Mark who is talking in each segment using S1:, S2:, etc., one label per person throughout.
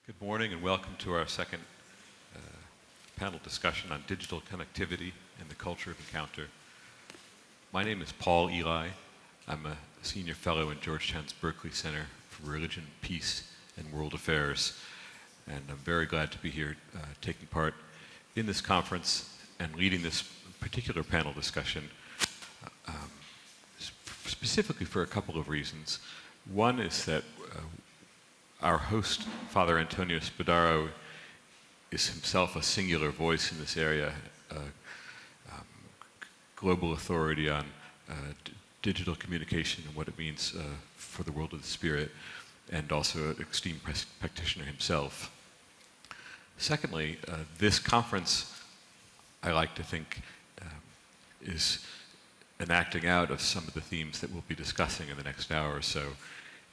S1: Good morning and welcome to our second panel discussion on digital connectivity and the culture of encounter. My name is Paul Eli. I'm a senior fellow in Georgetown's Berkeley Center for Religion, Peace, and World Affairs. And I'm very glad to be here taking part in this conference and leading this particular panel discussion specifically for a couple of reasons. One is that our host, Father Antonio Spadaro, is himself a singular voice in this area, global authority on digital communication and what it means for the world of the spirit, and also an esteemed practitioner himself. Secondly, this conference, I like to think, is an acting out of some of the themes that we'll be discussing in the next hour or so.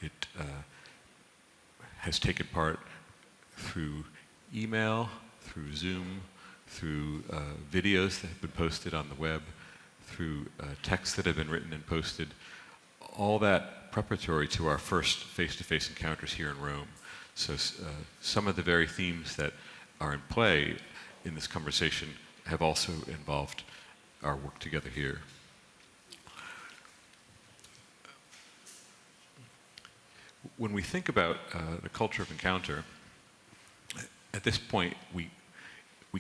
S1: It has taken part through email, through Zoom, through videos that have been posted on the web, through texts that have been written and posted, all that preparatory to our first face-to-face encounters here in Rome. So some of the very themes that are in play in this conversation have also involved our work together here. When we think about the culture of encounter, at this point we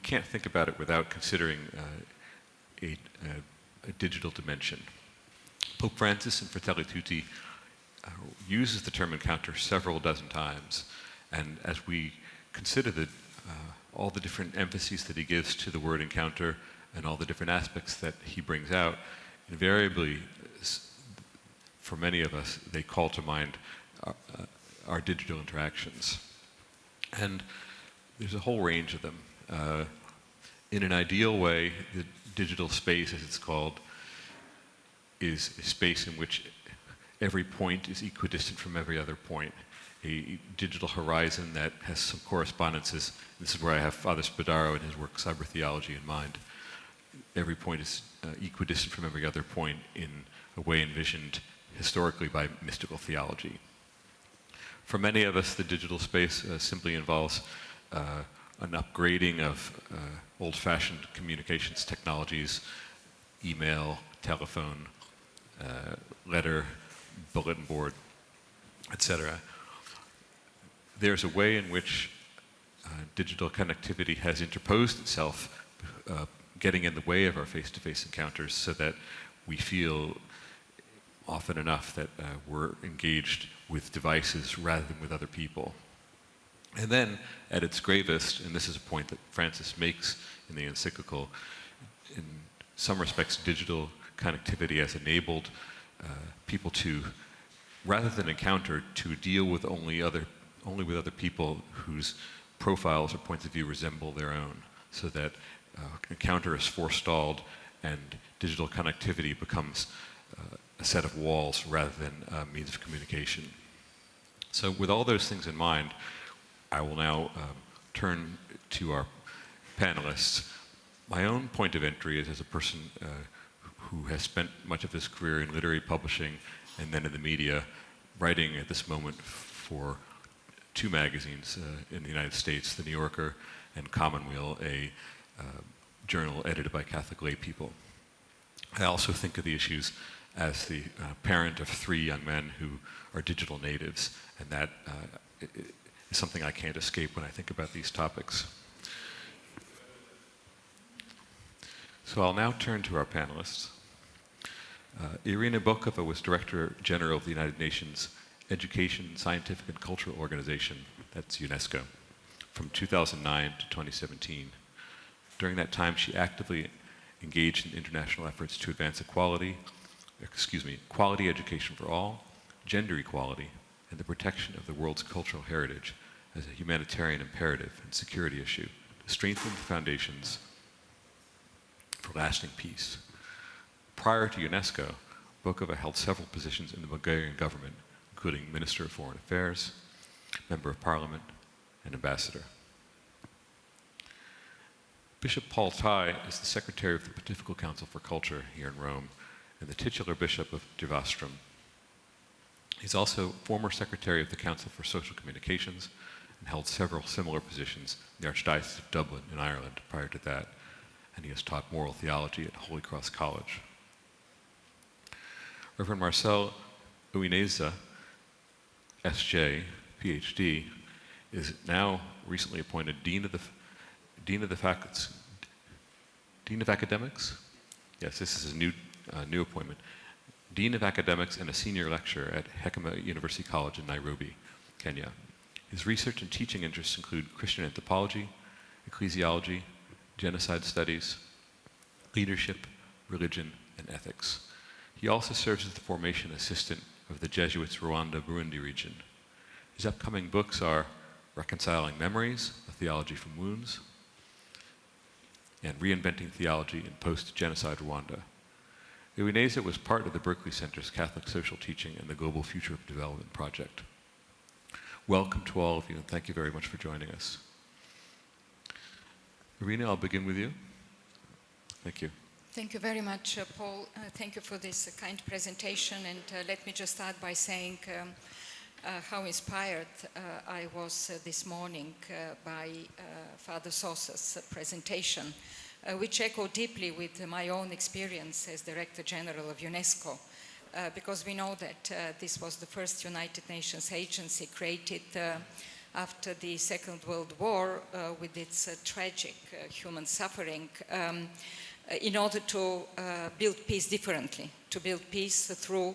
S1: can't think about it without considering a digital dimension. Pope Francis in Fratelli Tutti uses the term encounter several dozen times, and as we consider all the different emphases that he gives to the word encounter and all the different aspects that he brings out, invariably, for many of us, they call to mind our digital interactions. And there's a whole range of them. In an ideal way, the digital space, as it's called, is a space in which every point is equidistant from every other point. A digital horizon that has some correspondences. This is where I have Father Spadaro and his work, Cyber Theology, in mind. Every point is equidistant from every other point in a way envisioned historically by mystical theology. For many of us, the digital space simply involves an upgrading of old-fashioned communications technologies, email, telephone, letter, bulletin board, etc. There's a way in which digital connectivity has interposed itself, getting in the way of our face-to-face encounters so that we feel often enough that we're engaged with devices rather than with other people. And then, at its gravest, and this is a point that Francis makes in the encyclical, in some respects digital connectivity has enabled people to, rather than encounter, to deal with only with other people whose profiles or points of view resemble their own, so that encounter is forestalled and digital connectivity becomes a set of walls rather than a means of communication. So with all those things in mind, I will now turn to our panelists. My own point of entry is as a person who has spent much of his career in literary publishing and then in the media, writing at this moment for two magazines in the United States, The New Yorker and Commonweal, a journal edited by Catholic lay people. I also think of the issues as the parent of three young men who are digital natives, and that is something I can't escape when I think about these topics. So I'll now turn to our panelists. Irina Bokova was Director General of the United Nations Education, Scientific and Cultural Organization, that's UNESCO, from 2009 to 2017. During that time, she actively engaged in international efforts to advance quality education for all, gender equality, and the protection of the world's cultural heritage as a humanitarian imperative and security issue to strengthen the foundations for lasting peace. Prior to UNESCO, Bokova held several positions in the Bulgarian government, including Minister of Foreign Affairs, Member of Parliament, and Ambassador. Bishop Paul Tai is the Secretary of the Pontifical Council for Culture here in Rome and the titular Bishop of Jivastrum. He's also former Secretary of the Council for Social Communications and held several similar positions in the Archdiocese of Dublin in Ireland prior to that, and he has taught moral theology at Holy Cross College. Reverend Marcel Uineza, S.J., Ph.D., is now recently appointed Dean of Academics? Yes, this is a new appointment. Dean of Academics and a senior lecturer at Hekima University College in Nairobi, Kenya. His research and teaching interests include Christian anthropology, ecclesiology, genocide studies, leadership, religion, and ethics. He also serves as the formation assistant of the Jesuits' Rwanda-Burundi region. His upcoming books are Reconciling Memories, A Theology from Wounds, and Reinventing Theology in Post-Genocide Rwanda. Uineza was part of the Berkeley Center's Catholic Social Teaching and the Global Future of Development project. Welcome to all of you, and thank you very much for joining us. Irina, I'll begin with you. Thank you.
S2: Thank you very much, Paul. Thank you for this kind presentation, and let me just start by saying how inspired I was this morning by Father Sosa's presentation, which echoed deeply with my own experience as Director General of UNESCO, because we know that this was the first United Nations agency created after the Second World War with its tragic human suffering in order to build peace differently, to build peace through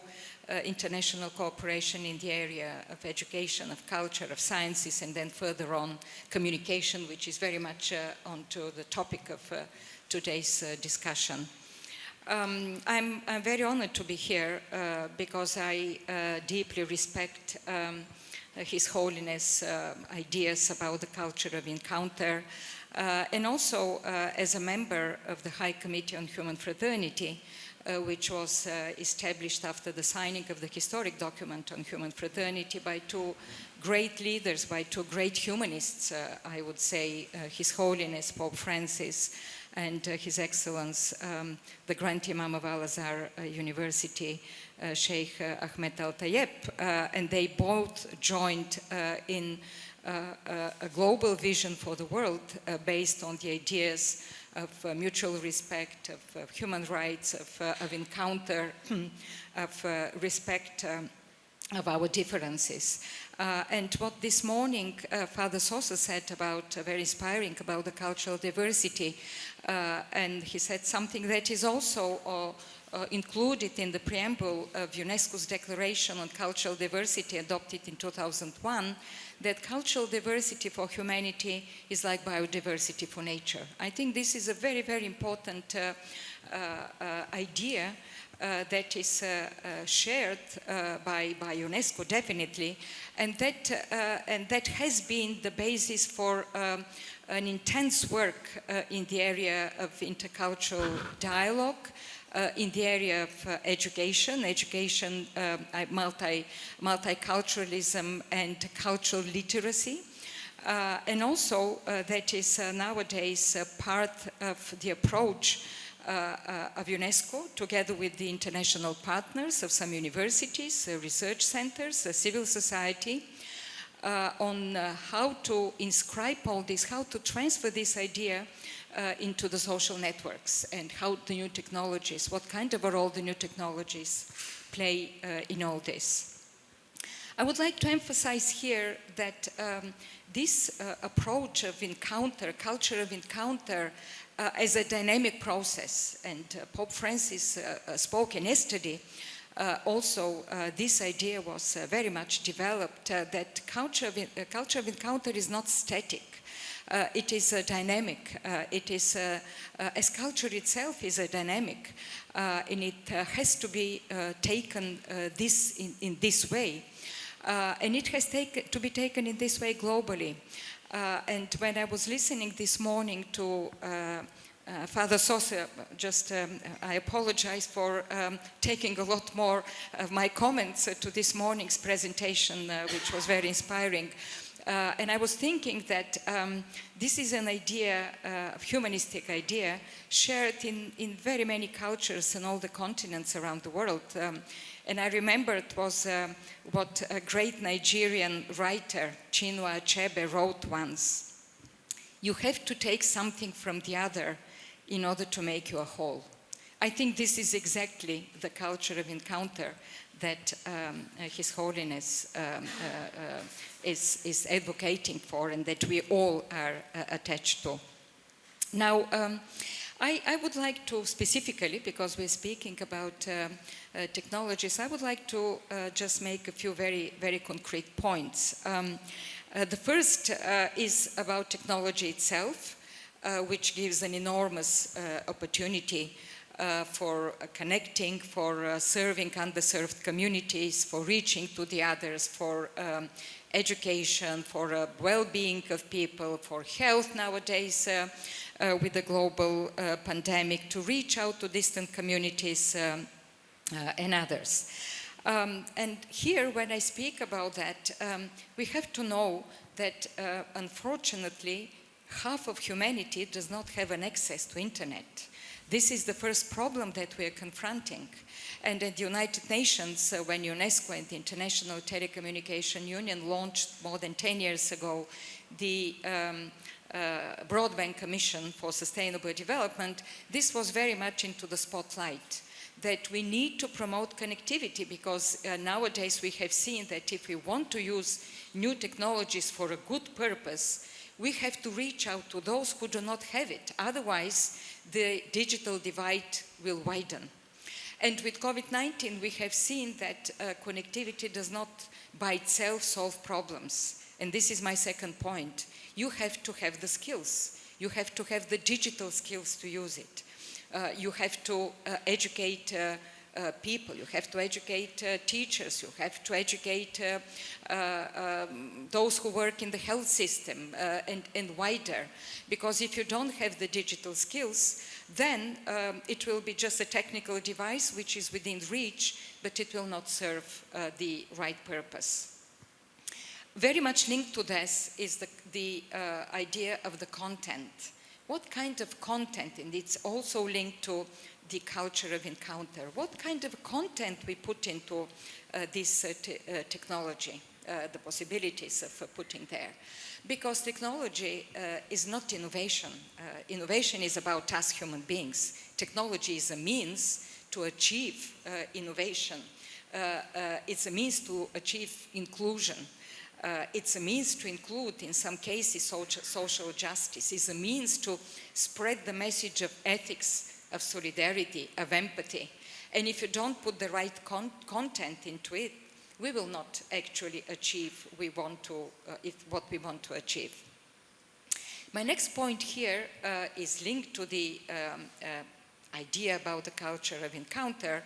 S2: international cooperation in the area of education, of culture, of sciences, and then further on communication, which is very much onto the topic of today's discussion. I'm very honored to be here because I deeply respect His Holiness' ideas about the culture of encounter, and also as a member of the High Committee on Human Fraternity, which was established after the signing of the historic document on human fraternity by two great leaders, by two great humanists, I would say, His Holiness Pope Francis and His Excellence, the Grand Imam of Al-Azhar University, Sheikh Ahmed Al-Tayeb, and they both joined in a global vision for the world based on the ideas of mutual respect, of human rights, of encounter, of respect of our differences. And what this morning Father Sosa said about, very inspiring, about the cultural diversity, and he said something that is also included in the preamble of UNESCO's Declaration on Cultural Diversity adopted in 2001, that cultural diversity for humanity is like biodiversity for nature. I think this is a very, very important idea that is shared by UNESCO, definitely, and that has been the basis for an intense work in the area of intercultural dialogue, in the area of education, multiculturalism and cultural literacy. And also that is nowadays part of the approach of UNESCO, together with the international partners of some universities, research centers, civil society, on how to inscribe all this, how to transfer this idea into the social networks, and how the new technologies, what kind of a role the new technologies play in all this. I would like to emphasize here that this approach of encounter, culture of encounter, as a dynamic process, and Pope Francis spoke yesterday, also this idea was very much developed, that culture of encounter is not static. It is a dynamic. It is, as culture itself is a dynamic, and it has to be taken in this way. And it has to be taken in this way globally. And when I was listening this morning to Father Sosa, I apologize for taking a lot more of my comments to this morning's presentation, which was very inspiring. And I was thinking that this is an idea, a humanistic idea, shared in very many cultures and all the continents around the world. And I remember it was what a great Nigerian writer, Chinua Achebe, wrote once. You have to take something from the other in order to make you a whole. I think this is exactly the culture of encounter that His Holiness is advocating for and that we all are attached to. Now, I would like to specifically, because we're speaking about technologies, I would like to just make a few very, very concrete points. The first is about technology itself, which gives an enormous opportunity for connecting, for serving underserved communities, for reaching to the others, for education, for well-being of people, for health nowadays with the global pandemic, to reach out to distant communities and others. And here, when I speak about that, we have to know that unfortunately, half of humanity does not have an access to internet. This is the first problem that we are confronting. And at the United Nations, when UNESCO and the International Telecommunication Union launched more than 10 years ago the Broadband Commission for Sustainable Development, this was very much into the spotlight, that we need to promote connectivity, because nowadays we have seen that if we want to use new technologies for a good purpose, we have to reach out to those who do not have it. Otherwise, the digital divide will widen. And with COVID-19, we have seen that connectivity does not by itself solve problems. And this is my second point. You have to have the skills. You have to have the digital skills to use it. You have to educate people, you have to educate teachers, you have to educate those who work in the health system and wider. Because if you don't have the digital skills, then it will be just a technical device which is within reach, but it will not serve the right purpose. Very much linked to this is the idea of the content. What kind of content, and it's also linked to the culture of encounter, what kind of content we put into this technology, the possibilities of putting there. Because technology is not innovation. Innovation is about us human beings. Technology is a means to achieve innovation. It's a means to achieve inclusion. It's a means to include, in some cases, social justice. It's a means to spread the message of ethics, of solidarity, of empathy. And if you don't put the right content into it, we will not actually achieve what we want to achieve. My next point here is linked to the idea about the culture of encounter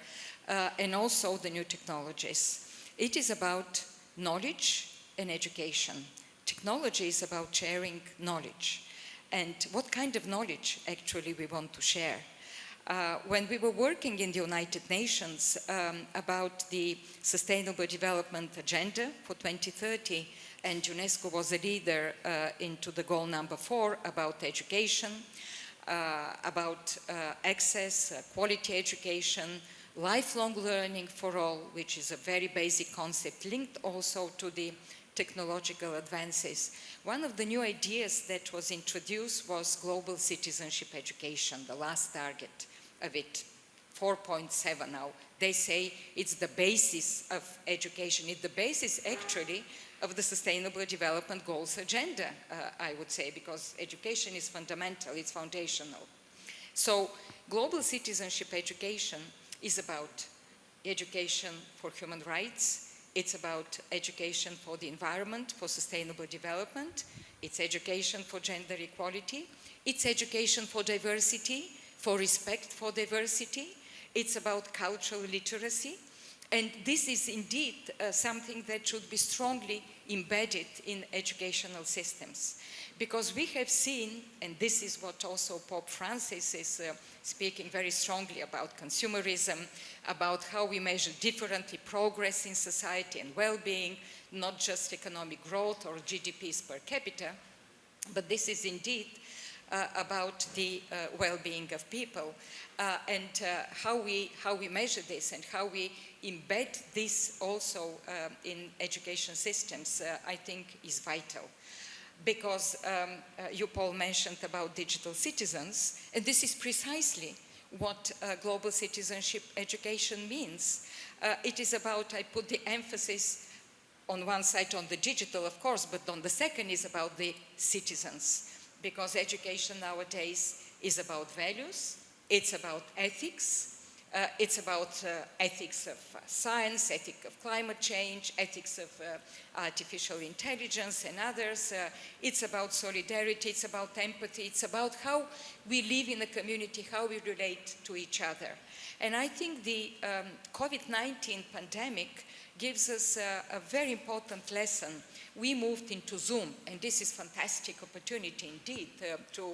S2: and also the new technologies. It is about knowledge and education. Technology is about sharing knowledge. And what kind of knowledge actually we want to share? When we were working in the United Nations about the Sustainable Development Agenda for 2030, and UNESCO was a leader into the goal number 4 about education, about access, quality education, lifelong learning for all, which is a very basic concept linked also to the technological advances. One of the new ideas that was introduced was global citizenship education, the last target of it, 4.7 now. They say it's the basis of education. It's the basis actually of the Sustainable Development Goals agenda, I would say, because education is fundamental, it's foundational. So global citizenship education is about education for human rights. It's about education for the environment, for sustainable development. It's education for gender equality. It's education for diversity, for respect for diversity. It's about cultural literacy. And this is indeed something that should be strongly embedded in educational systems. Because we have seen, and this is what also Pope Francis is speaking very strongly about, consumerism, about how we measure differently progress in society and well-being, not just economic growth or GDPs per capita, but this is indeed about the well-being of people, and how we measure this and how we embed this also in education systems, I think is vital. Because you, Paul, mentioned about digital citizens, and this is precisely what global citizenship education means. It is about, I put the emphasis on one side on the digital, of course, but on the second is about the citizens. Because education nowadays is about values, it's about ethics, it's about ethics of science, ethics of climate change, ethics of artificial intelligence and others. It's about solidarity, it's about empathy, it's about how we live in a community, how we relate to each other. And I think the COVID-19 pandemic gives us a very important lesson. We moved into Zoom, and this is a fantastic opportunity indeed to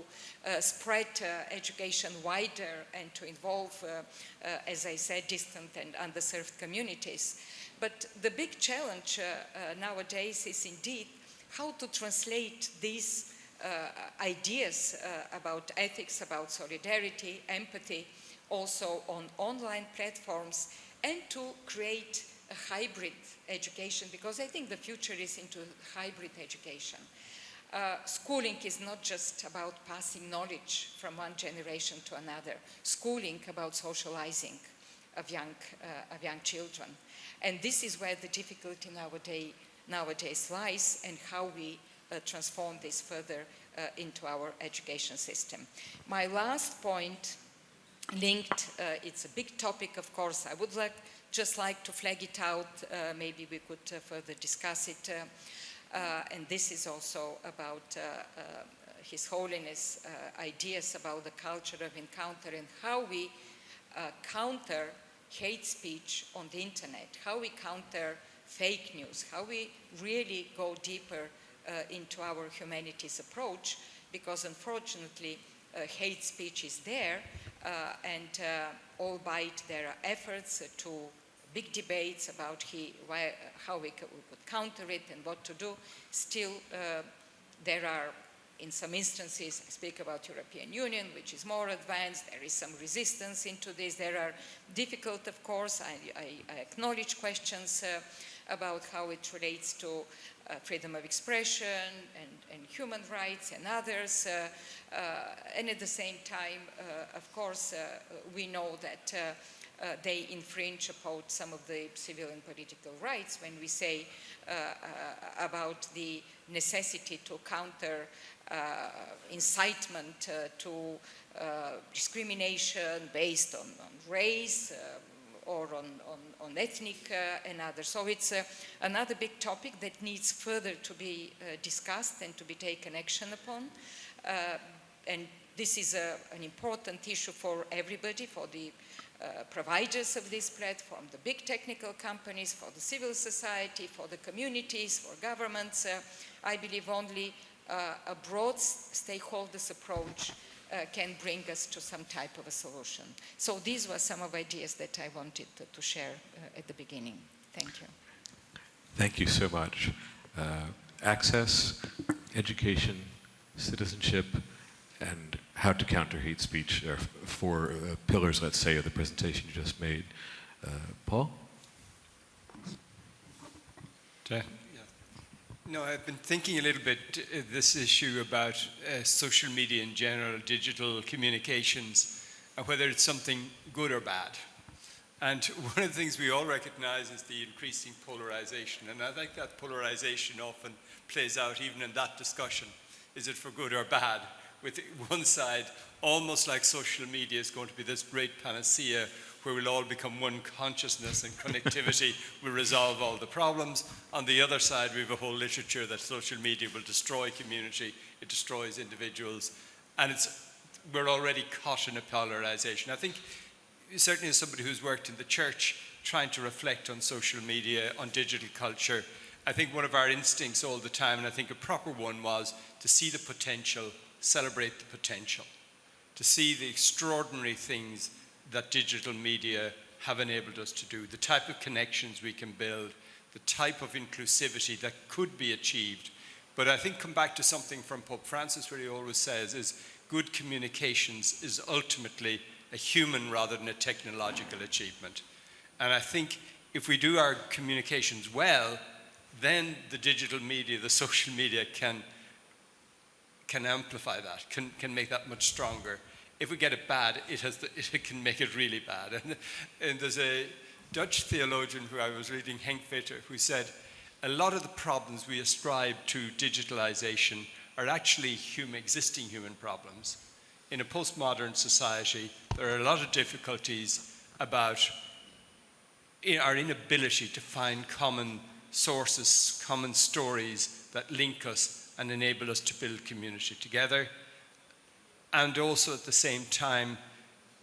S2: spread education wider and to involve, as I said, distant and underserved communities. But the big challenge nowadays is indeed how to translate these ideas about ethics, about solidarity, empathy, also on online platforms, and to create a hybrid education, because I think the future is into hybrid education. Schooling is not just about passing knowledge from one generation to another. Schooling about socializing of young children. And this is where the difficulty nowadays lies, and how we transform this further into our education system. My last point linked, it's a big topic, of course. I would just like to flag it out. Maybe we could further discuss it. And this is also about His Holiness' ideas about the culture of encounter and how we counter hate speech on the internet, how we counter fake news, how we really go deeper into our humanities approach, because unfortunately hate speech is there, and albeit there are efforts to big debates about how we could counter it and what to do, still there are, in some instances, I speak about European Union, which is more advanced, there is some resistance into this. There are difficult, of course, I acknowledge questions about how it relates to freedom of expression and human rights and others. And at the same time, of course, we know that they infringe upon some of the civil and political rights when we say about the necessity to counter incitement to discrimination based on race or on ethnic and others. So it's another big topic that needs further to be discussed and to be taken action upon. And this is an important issue for everybody, for the providers of this platform, the big technical companies, for the civil society, for the communities, for governments. I believe only a broad stakeholders approach can bring us to some type of a solution. So these were some of the ideas that I wanted to share at the beginning. Thank you.
S1: Thank you so much. Access, education, citizenship, and how to counter hate speech are four pillars, let's say, of the presentation you just made. Paul?
S3: No, I've been thinking a little bit this issue about social media in general, digital communications, and whether it's something good or bad. And one of the things we all recognize is the increasing polarization. And I think that polarization often plays out even in that discussion. Is it for good or bad? With one side, almost like social media is going to be this great panacea where we'll all become one consciousness and connectivity will resolve all the problems. On the other side, we have a whole literature that social media will destroy community, it destroys individuals, and we're already caught in a polarization. I think, certainly as somebody who's worked in the church, trying to reflect on social media, on digital culture, I think one of our instincts all the time, and I think a proper one, was to see the potential, celebrate the potential, to see the extraordinary things that digital media have enabled us to do, the type of connections we can build, the type of inclusivity that could be achieved. But I think come back to something from Pope Francis where he always says is good communications is ultimately a human rather than a technological achievement. And I think if we do our communications well, then the digital media, the social media can amplify that, can make that much stronger. If we get it bad, it can make it really bad. And there's a Dutch theologian who I was reading, Henk Witter, who said, a lot of the problems we ascribe to digitalization are actually existing human problems. In a postmodern society, there are a lot of difficulties about our inability to find common sources, common stories that link us and enable us to build community together. And also at the same time,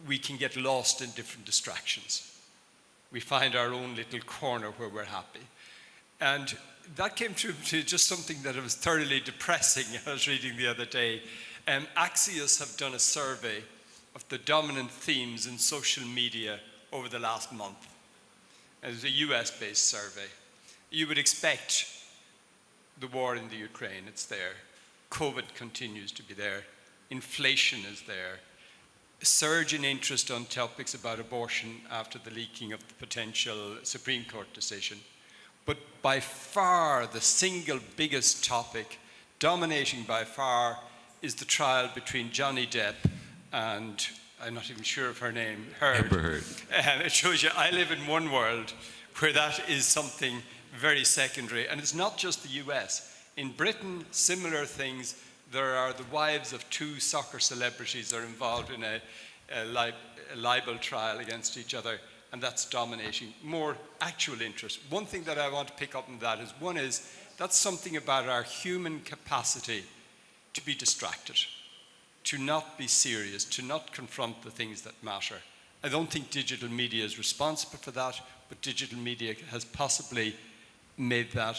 S3: we can get lost in different distractions. We find our own little corner where we're happy. And that came to just something that was thoroughly depressing. I was reading the other day. Axios have done a survey of the dominant themes in social media over the last month. It was a US-based survey. You would expect the war in the Ukraine, it's there. COVID continues to be there. Inflation is there. A surge in interest on topics about abortion after the leaking of the potential Supreme Court decision. But by far the single biggest topic, dominating by far, is the trial between Johnny Depp and, I'm not even sure of her name,
S1: Amber Heard.
S3: It shows you I live in one world where that is something very secondary. And it's not just the US. In Britain, similar things. There are the wives of two soccer celebrities are involved in a libel trial against each other, and that's dominating. More actual interest. One thing that I want to pick up on that is that's something about our human capacity to be distracted, to not be serious, to not confront the things that matter. I don't think digital media is responsible for that, but digital media has possibly made that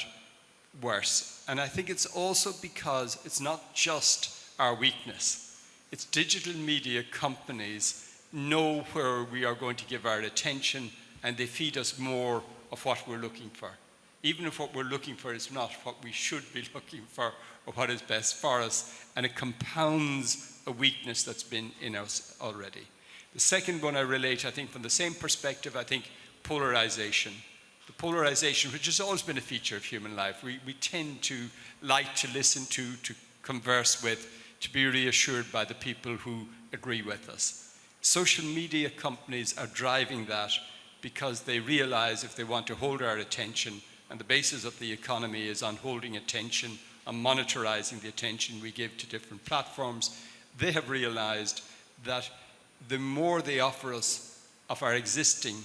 S3: worse. And I think it's also because it's not just our weakness. It's digital media companies know where we are going to give our attention, and they feed us more of what we're looking for. Even if what we're looking for is not what we should be looking for or what is best for us, and it compounds a weakness that's been in us already. The second one I relate, I think, from the same perspective, I think polarization. The polarization, which has always been a feature of human life. We tend to like to listen to converse with, to be reassured by the people who agree with us. Social media companies are driving that because they realize if they want to hold our attention, and the basis of the economy is on holding attention, on monetizing the attention we give to different platforms, they have realized that the more they offer us of our existing,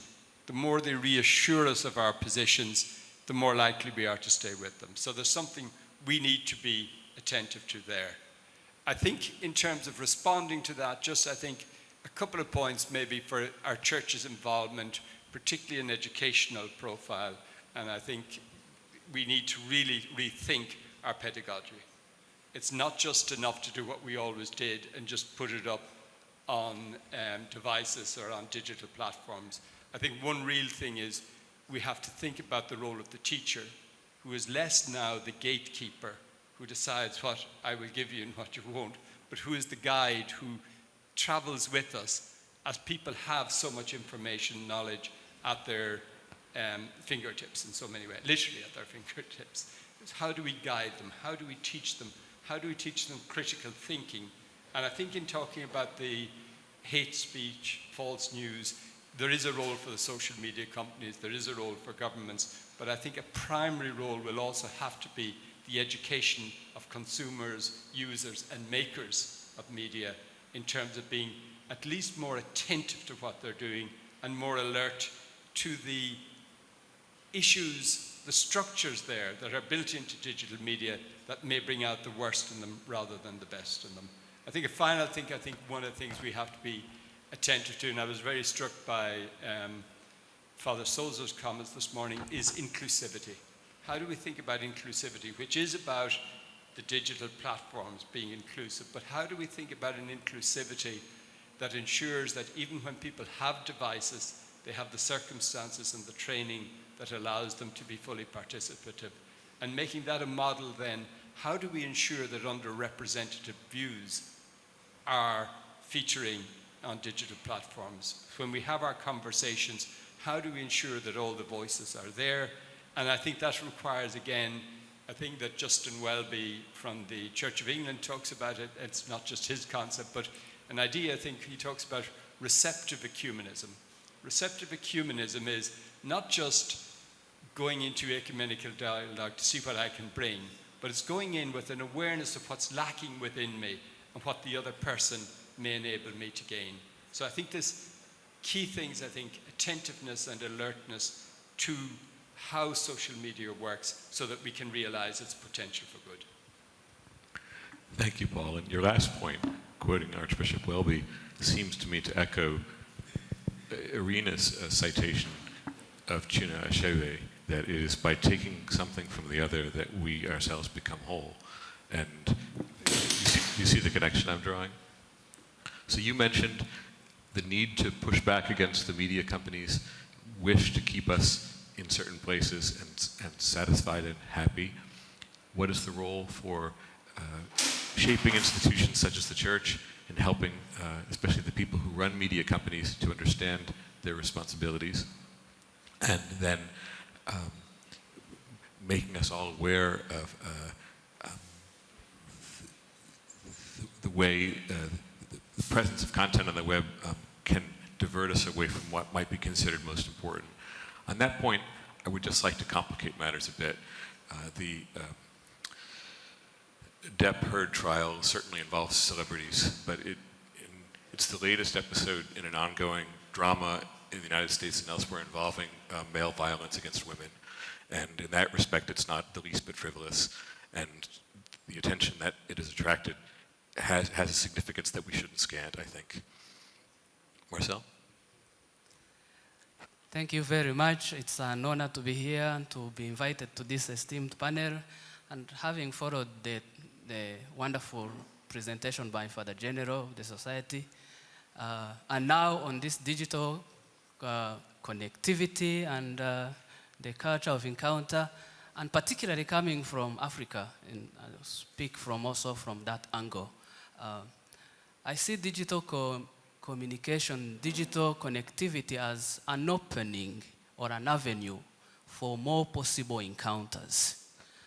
S3: the more they reassure us of our positions, the more likely we are to stay with them. So there's something we need to be attentive to there. I think in terms of responding to that, just I think a couple of points maybe for our church's involvement, particularly in educational profile, and I think we need to really rethink our pedagogy. It's not just enough to do what we always did and just put it up on devices or on digital platforms. I think one real thing is we have to think about the role of the teacher, who is less now the gatekeeper, who decides what I will give you and what you won't, but who is the guide who travels with us as people have so much information, knowledge at their fingertips in so many ways, literally at their fingertips. How do we guide them? How do we teach them? How do we teach them critical thinking? And I think in talking about the hate speech, false news, there is a role for the social media companies, there is a role for governments, but I think a primary role will also have to be the education of consumers, users, and makers of media in terms of being at least more attentive to what they're doing and more alert to the issues, the structures there that are built into digital media that may bring out the worst in them rather than the best in them. I think a final thing, one of the things we have to be attentive to, and I was very struck by Father Solzer's comments this morning is inclusivity. How do we think about inclusivity, which is about the digital platforms being inclusive, but how do we think about an inclusivity that ensures that even when people have devices, they have the circumstances and the training that allows them to be fully participative? And making that a model then, how do we ensure that underrepresented views are featuring on digital platforms? When we have our conversations, how do we ensure that all the voices are there? And I think that requires, again, I think that Justin Welby from the Church of England talks about it. It's not just his concept, but an idea, I think he talks about receptive ecumenism. Receptive ecumenism is not just going into ecumenical dialogue to see what I can bring, but it's going in with an awareness of what's lacking within me and what the other person may enable me to gain. So I think there's key things, I think, attentiveness and alertness to how social media works so that we can realize its potential for good.
S1: Thank you, Paul. And your last point, quoting Archbishop Welby, seems to me to echo Irina's citation of Chuna Achebe, that it is by taking something from the other that we ourselves become whole. And you see the connection I'm drawing? So you mentioned the need to push back against the media companies' wish to keep us in certain places and satisfied and happy. What is the role for shaping institutions such as the church and helping, especially the people who run media companies, to understand their responsibilities, and then making us all aware of the way the presence of content on the web can divert us away from what might be considered most important. On that point, I would just like to complicate matters a bit. The Depp Heard trial certainly involves celebrities, but it's the latest episode in an ongoing drama in the United States and elsewhere involving male violence against women. And in that respect, it's not the least bit frivolous. And the attention that it has attracted has a significance that we shouldn't scant, I think. Marcel?
S4: Thank you very much. It's an honor to be here and to be invited to this esteemed panel. And having followed the wonderful presentation by Father General of the Society, and now on this digital connectivity and the culture of encounter, and particularly coming from Africa, and I'll speak also from that angle. I see digital communication, digital connectivity as an opening or an avenue for more possible encounters.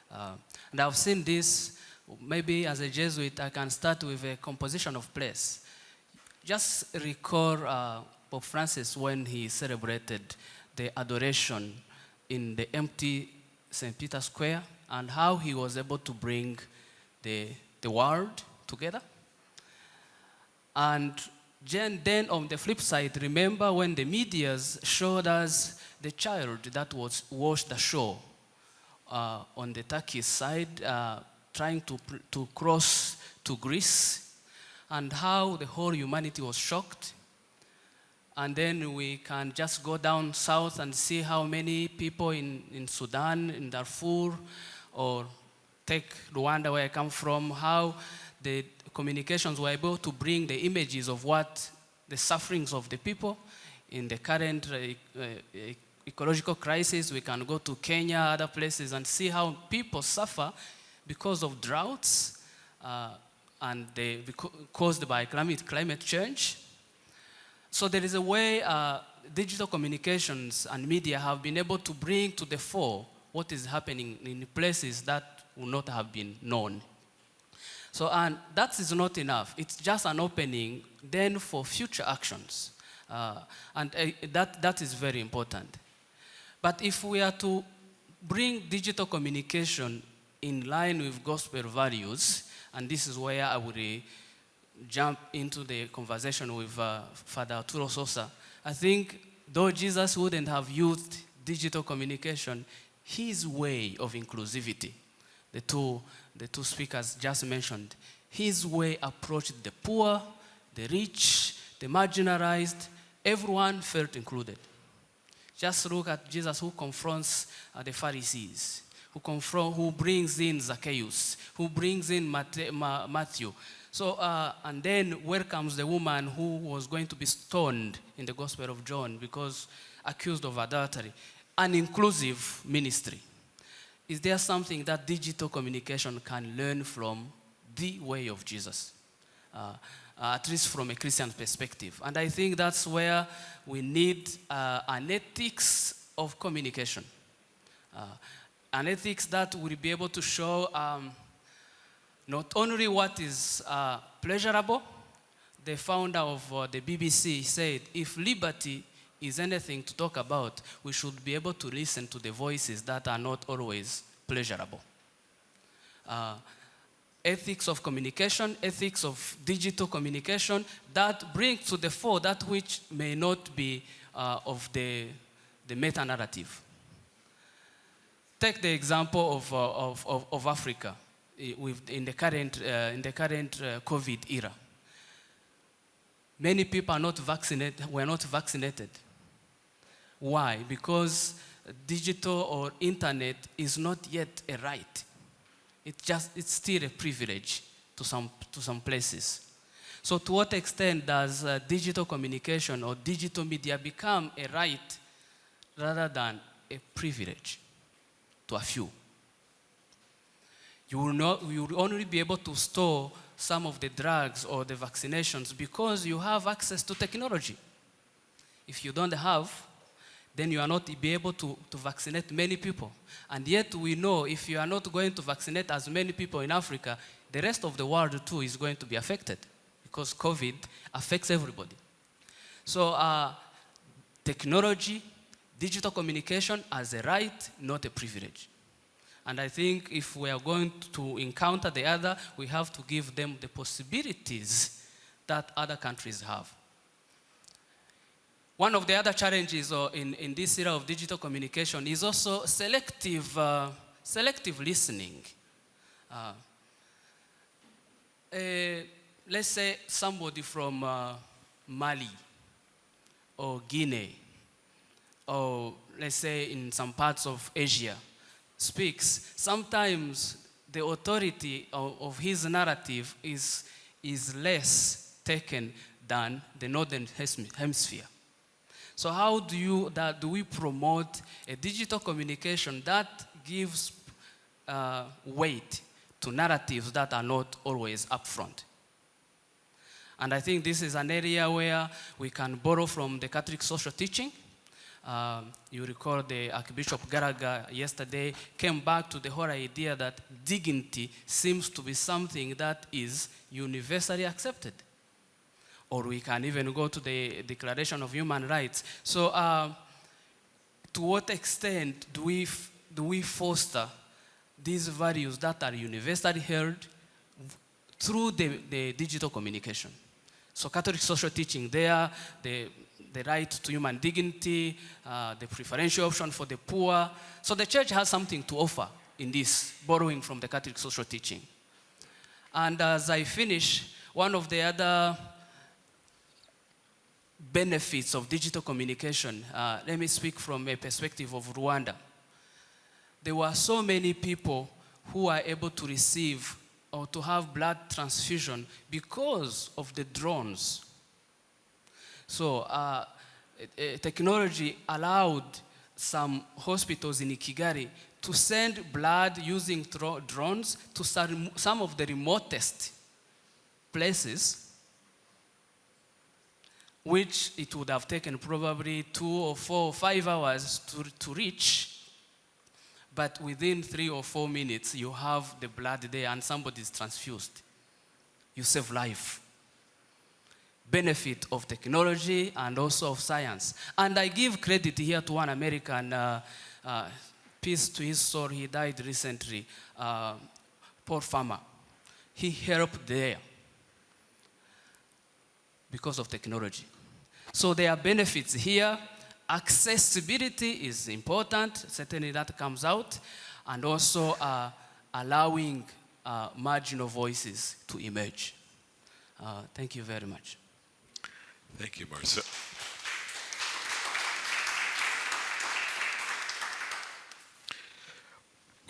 S4: And I've seen this, maybe as a Jesuit, I can start with a composition of place. Just recall Pope Francis when he celebrated the adoration in the empty St. Peter's Square, and how he was able to bring the world together. And then on the flip side, remember when the medias showed us the child that was washed ashore on the Turkish side, trying to cross to Greece, and how the whole humanity was shocked. And then we can just go down south and see how many people in Sudan, in Darfur, or take Rwanda where I come from, how the communications were able to bring the images of what the sufferings of the people in the current ecological crisis. We can go to Kenya, other places, and see how people suffer because of droughts and caused by climate change. So there is a way digital communications and media have been able to bring to the fore what is happening in places that would not have been known. So, and that is not enough. It's just an opening then for future actions. And that is very important. But if we are to bring digital communication in line with gospel values, and this is where I would jump into the conversation with Father Arturo Sosa, I think though Jesus wouldn't have used digital communication, his way of inclusivity, the two speakers just mentioned, his way approached the poor, the rich, the marginalized, everyone felt included. Just look at Jesus who confronts the Pharisees, who brings in Zacchaeus, who brings in Matthew. So, and then welcomes the woman who was going to be stoned in the Gospel of John because accused of adultery. An inclusive ministry. Is there something that digital communication can learn from the way of Jesus? At least from a Christian perspective. And I think that's where we need an ethics of communication. An ethics that will be able to show not only what is pleasurable. The founder of the BBC said, if liberty is anything to talk about, we should be able to listen to the voices that are not always pleasurable. Ethics of communication, ethics of digital communication, that brings to the fore that which may not be of the meta-narrative. Take the example of Africa in the current COVID era. Many people are not vaccinated, were not vaccinated. Why? Because digital or internet is not yet a right. It's still a privilege to some places. So to what extent does digital communication or digital media become a right rather than a privilege to a few? You will only be able to store some of the drugs or the vaccinations because you have access to technology. If you don't have, then you are not be able to vaccinate many people. And yet we know if you are not going to vaccinate as many people in Africa, the rest of the world too is going to be affected because COVID affects everybody. So technology, digital communication as a right, not a privilege. And I think if we are going to encounter the other, we have to give them the possibilities that other countries have. One of the other challenges in this era of digital communication is also selective listening. Let's say somebody from Mali or Guinea, or let's say in some parts of Asia, speaks. Sometimes the authority of his narrative is less taken than the northern hemisphere. So how do we promote a digital communication that gives weight to narratives that are not always upfront? And I think this is an area where we can borrow from the Catholic social teaching. You recall the Archbishop Garaga yesterday came back to the whole idea that dignity seems to be something that is universally accepted. Or we can even go to the Declaration of Human Rights. So to what extent do we foster these values that are universally held through the digital communication? So Catholic social teaching there, the right to human dignity, the preferential option for the poor. So the church has something to offer in this, borrowing from the Catholic social teaching. And as I finish, one of the other benefits of digital communication, let me speak from a perspective of Rwanda. There were so many people who are able to receive or to have blood transfusion because of the drones. So technology allowed some hospitals in Kigali to send blood using drones to some of the remotest places, which it would have taken probably 2 or 4 or 5 hours to reach. But within 3 or 4 minutes, you have the blood there and somebody is transfused. You save life. Benefit of technology and also of science. And I give credit here to one American, peace to his soul, he died recently, Paul Farmer. He helped there because of technology. So there are benefits here. Accessibility is important, certainly that comes out, and also allowing marginal voices to emerge. Thank you very much.
S1: Thank you, Marcel.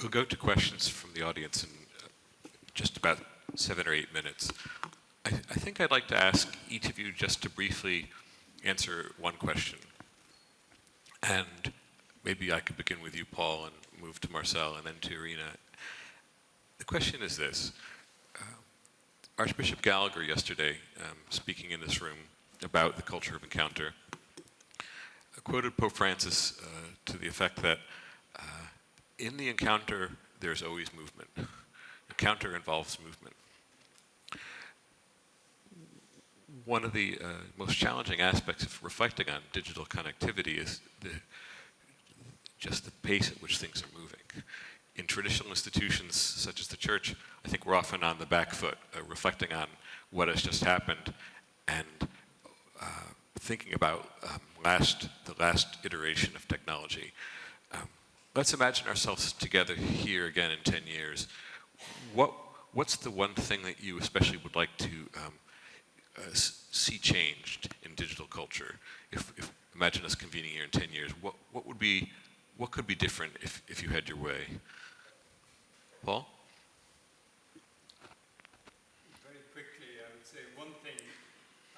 S1: We'll go to questions from the audience in just about 7 or 8 minutes. I think I'd like to ask each of you just to briefly answer one question. And maybe I could begin with you, Paul, and move to Marcel and then to Irina. The question is this. Archbishop Gallagher yesterday, speaking in this room about the culture of encounter, quoted Pope Francis to the effect that in the encounter, there's always movement. Encounter involves movement. One of the most challenging aspects of reflecting on digital connectivity is just the pace at which things are moving. In traditional institutions such as the church, I think we're often on the back foot, reflecting on what has just happened and thinking about the last iteration of technology. Let's imagine ourselves together here again in 10 years. What's the one thing that you especially would like to see changed in digital culture? If imagine us convening here in 10 years, what could be different if you had your way? Paul?
S3: Very quickly, I would say one thing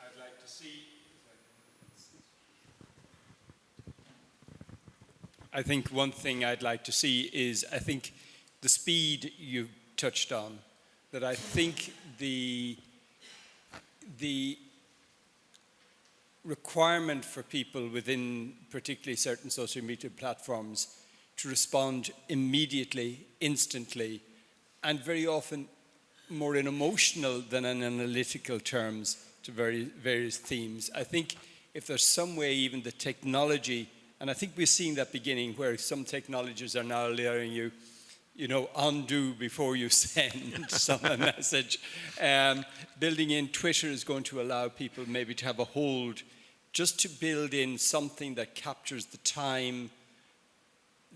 S3: I'd like to see. I think one thing I'd like to see is, I think the speed you touched on, that I think the requirement for people within particularly certain social media platforms to respond immediately, instantly, and very often more in emotional than in analytical terms to various themes. I think if there's some way even the technology, and I think we're seeing that beginning where some technologies are now allowing you, undo before you send some message. Building in Twitter is going to allow people maybe to have a hold, just to build in something that captures the time,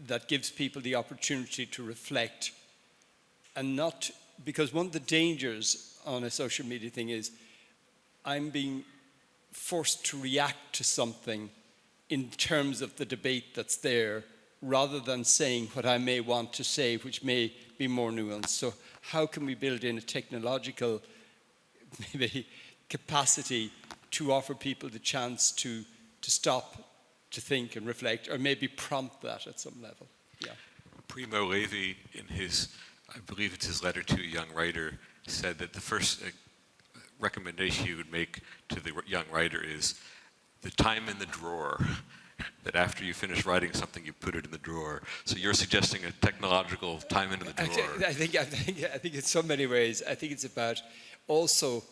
S3: that gives people the opportunity to reflect. And not, because one of the dangers on a social media thing is I'm being forced to react to something in terms of the debate that's there, rather than saying what I may want to say, which may be more nuanced. So how can we build in a technological maybe capacity to offer people the chance to stop, to think and reflect, or maybe prompt that at some level? Yeah.
S1: Primo Levi, in his, I believe it's his letter to a young writer, said that the first recommendation he would make to the young writer is the time in the drawer. That after you finish writing something, you put it in the drawer. So you're suggesting a technological time into the drawer.
S3: I think in so many ways, I think it's about also,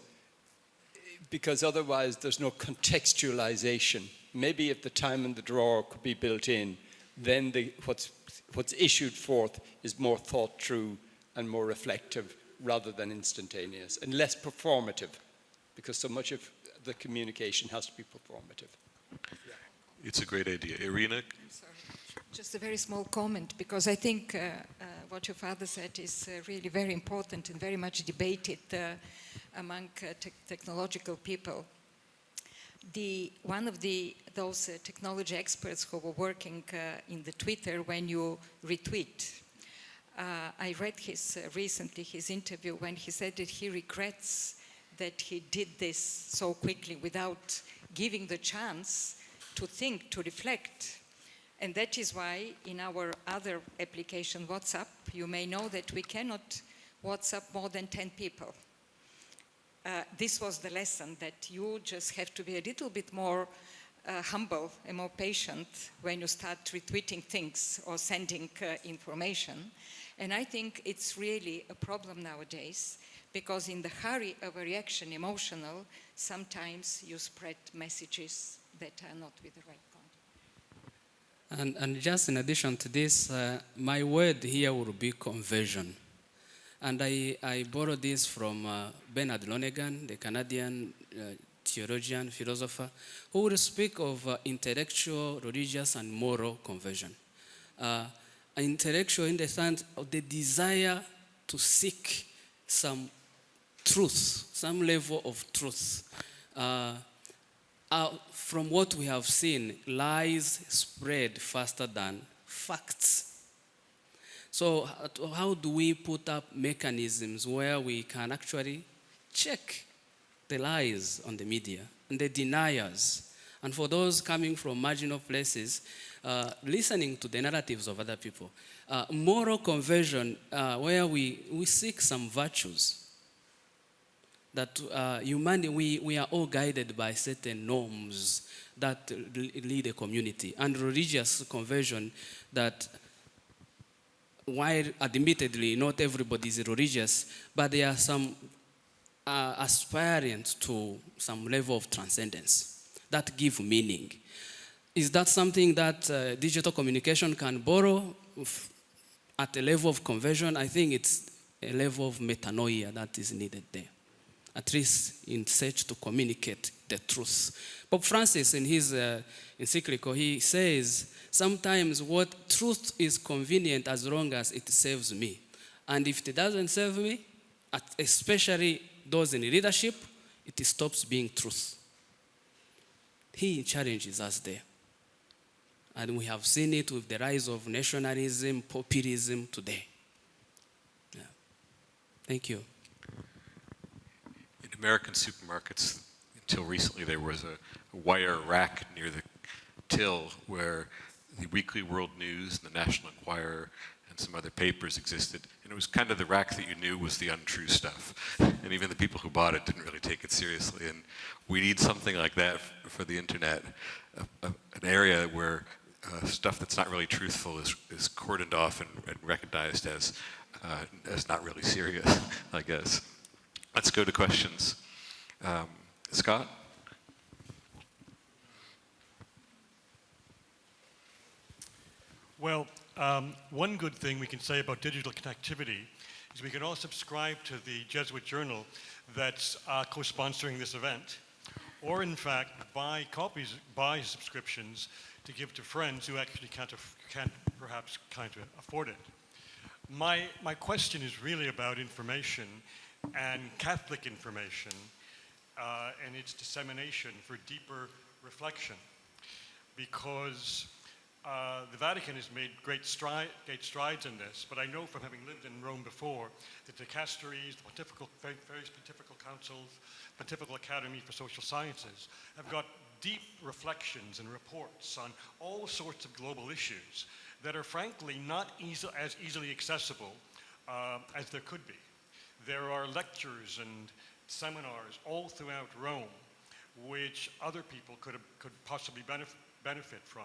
S3: because otherwise there's no contextualization. Maybe if the time in the drawer could be built in, then what's issued forth is more thought through and more reflective rather than instantaneous, and less performative, because so much of the communication has to be performative.
S1: It's a great idea. Irina?
S2: I'm sorry. Just a very small comment, because I think what your father said is really very important and very much debated among technological people. One of those technology experts who were working in the Twitter when you retweet, I read recently his interview when he said that he regrets that he did this so quickly without giving the chance to think, to reflect. And that is why in our other application, WhatsApp, you may know that we cannot WhatsApp more than 10 people. This was the lesson, that you just have to be a little bit more humble and more patient when you start retweeting things or sending information. And I think it's really a problem nowadays, because in the hurry of a reaction, emotional, sometimes you spread messages that are not with the right content.
S4: And just in addition to this, my word here will be conversion. And I borrowed this from Bernard Lonergan, the Canadian theologian, philosopher, who will speak of intellectual, religious, and moral conversion. Intellectual in the sense of the desire to seek some truth, some level of truth. From what we have seen, lies spread faster than facts. So how do we put up mechanisms where we can actually check the lies on the media and the deniers? And for those coming from marginal places, listening to the narratives of other people, moral conversion, where we seek some virtues, that humanity, we are all guided by certain norms that lead a community, and religious conversion that, while admittedly not everybody is religious, but there are some aspirant to some level of transcendence that give meaning. Is that something that digital communication can borrow at a level of conversion? I think it's a level of metanoia that is needed there, at least in search to communicate the truth. Pope Francis, in his encyclical, he says, sometimes what truth is convenient as long as it serves me. And if it doesn't serve me, especially those in leadership, it stops being truth. He challenges us there. And we have seen it with the rise of nationalism, populism today. Yeah. Thank you.
S1: In American supermarkets, until recently, there was a wire rack near the till where the Weekly World News and the National Enquirer and some other papers existed. And it was kind of the rack that you knew was the untrue stuff. And even the people who bought it didn't really take it seriously. And we need something like that for the internet, an area where stuff that's not really truthful is cordoned off and recognized as not really serious, I guess. Let's go to questions. Scott?
S5: Well, one good thing we can say about digital connectivity is we can all subscribe to the Jesuit Journal that's co-sponsoring this event, or in fact buy subscriptions to give to friends who actually can't perhaps afford it. My question is really about information and Catholic information and its dissemination for deeper reflection, because the Vatican has made great strides in this, but I know from having lived in Rome before that the dicasteries, the various pontifical councils, Pontifical Academy for Social Sciences have got deep reflections and reports on all sorts of global issues that are frankly not as easily accessible as there could be. There are lectures and seminars all throughout Rome which other people could possibly benefit from.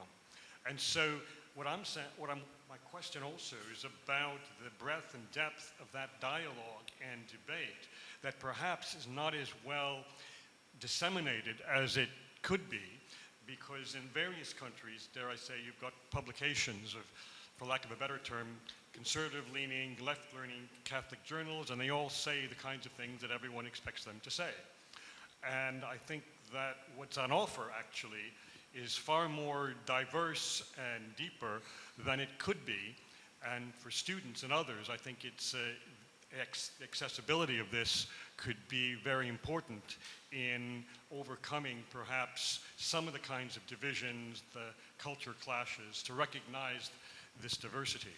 S5: And so my question also is about the breadth and depth of that dialogue and debate that perhaps is not as well disseminated as it could be, because in various countries, dare I say, you've got publications of, for lack of a better term, conservative-leaning, left-leaning Catholic journals, and they all say the kinds of things that everyone expects them to say. And I think that what's on offer, actually, is far more diverse and deeper than it could be. And for students and others, I think it's accessibility of this could be very important in overcoming perhaps some of the kinds of divisions, the culture clashes, to recognize this diversity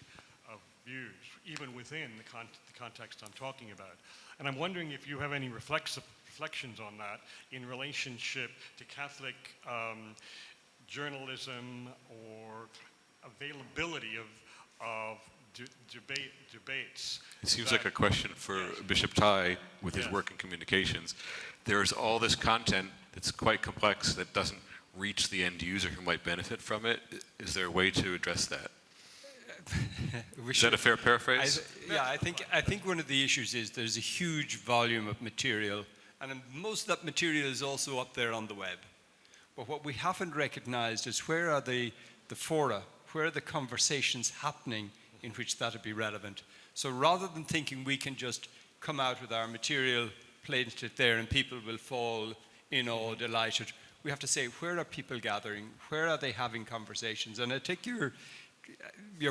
S5: of views, even within the context I'm talking about. And I'm wondering if you have any reflections on that in relationship to Catholic journalism or availability of debates.
S1: It seems like a question for Bishop Tai with his work in communications. There's all this content that's quite complex that doesn't reach the end user who might benefit from it. Is there a way to address that? Is that a fair paraphrase?
S3: I think one of the issues is there's a huge volume of material, and most of that material is also up there on the web. But what we haven't recognized is where are the fora, where are the conversations happening in which that would be relevant. So rather than thinking we can just come out with our material, place it there, and people will fall in awe, delighted, we have to say, where are people gathering? Where are they having conversations? And I take your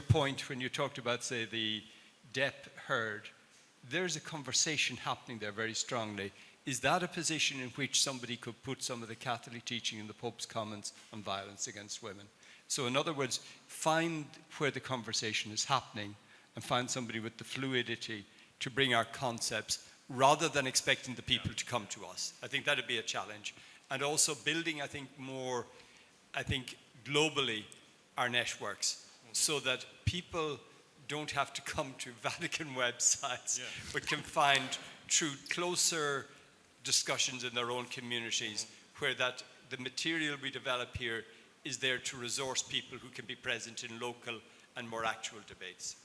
S3: point when you talked about, say, the DEP herd. There's a conversation happening there very strongly. Is that a position in which somebody could put some of the Catholic teaching in the Pope's comments on violence against women? So in other words, find where the conversation is happening and find somebody with the fluidity to bring our concepts rather than expecting the people to come to us. I think that'd be a challenge. And also building, I think, more, globally our networks so that people don't have to come to Vatican websites, but can find through closer discussions in their own communities where that the material we develop here is there to resource people who can be present in local and more actual debates.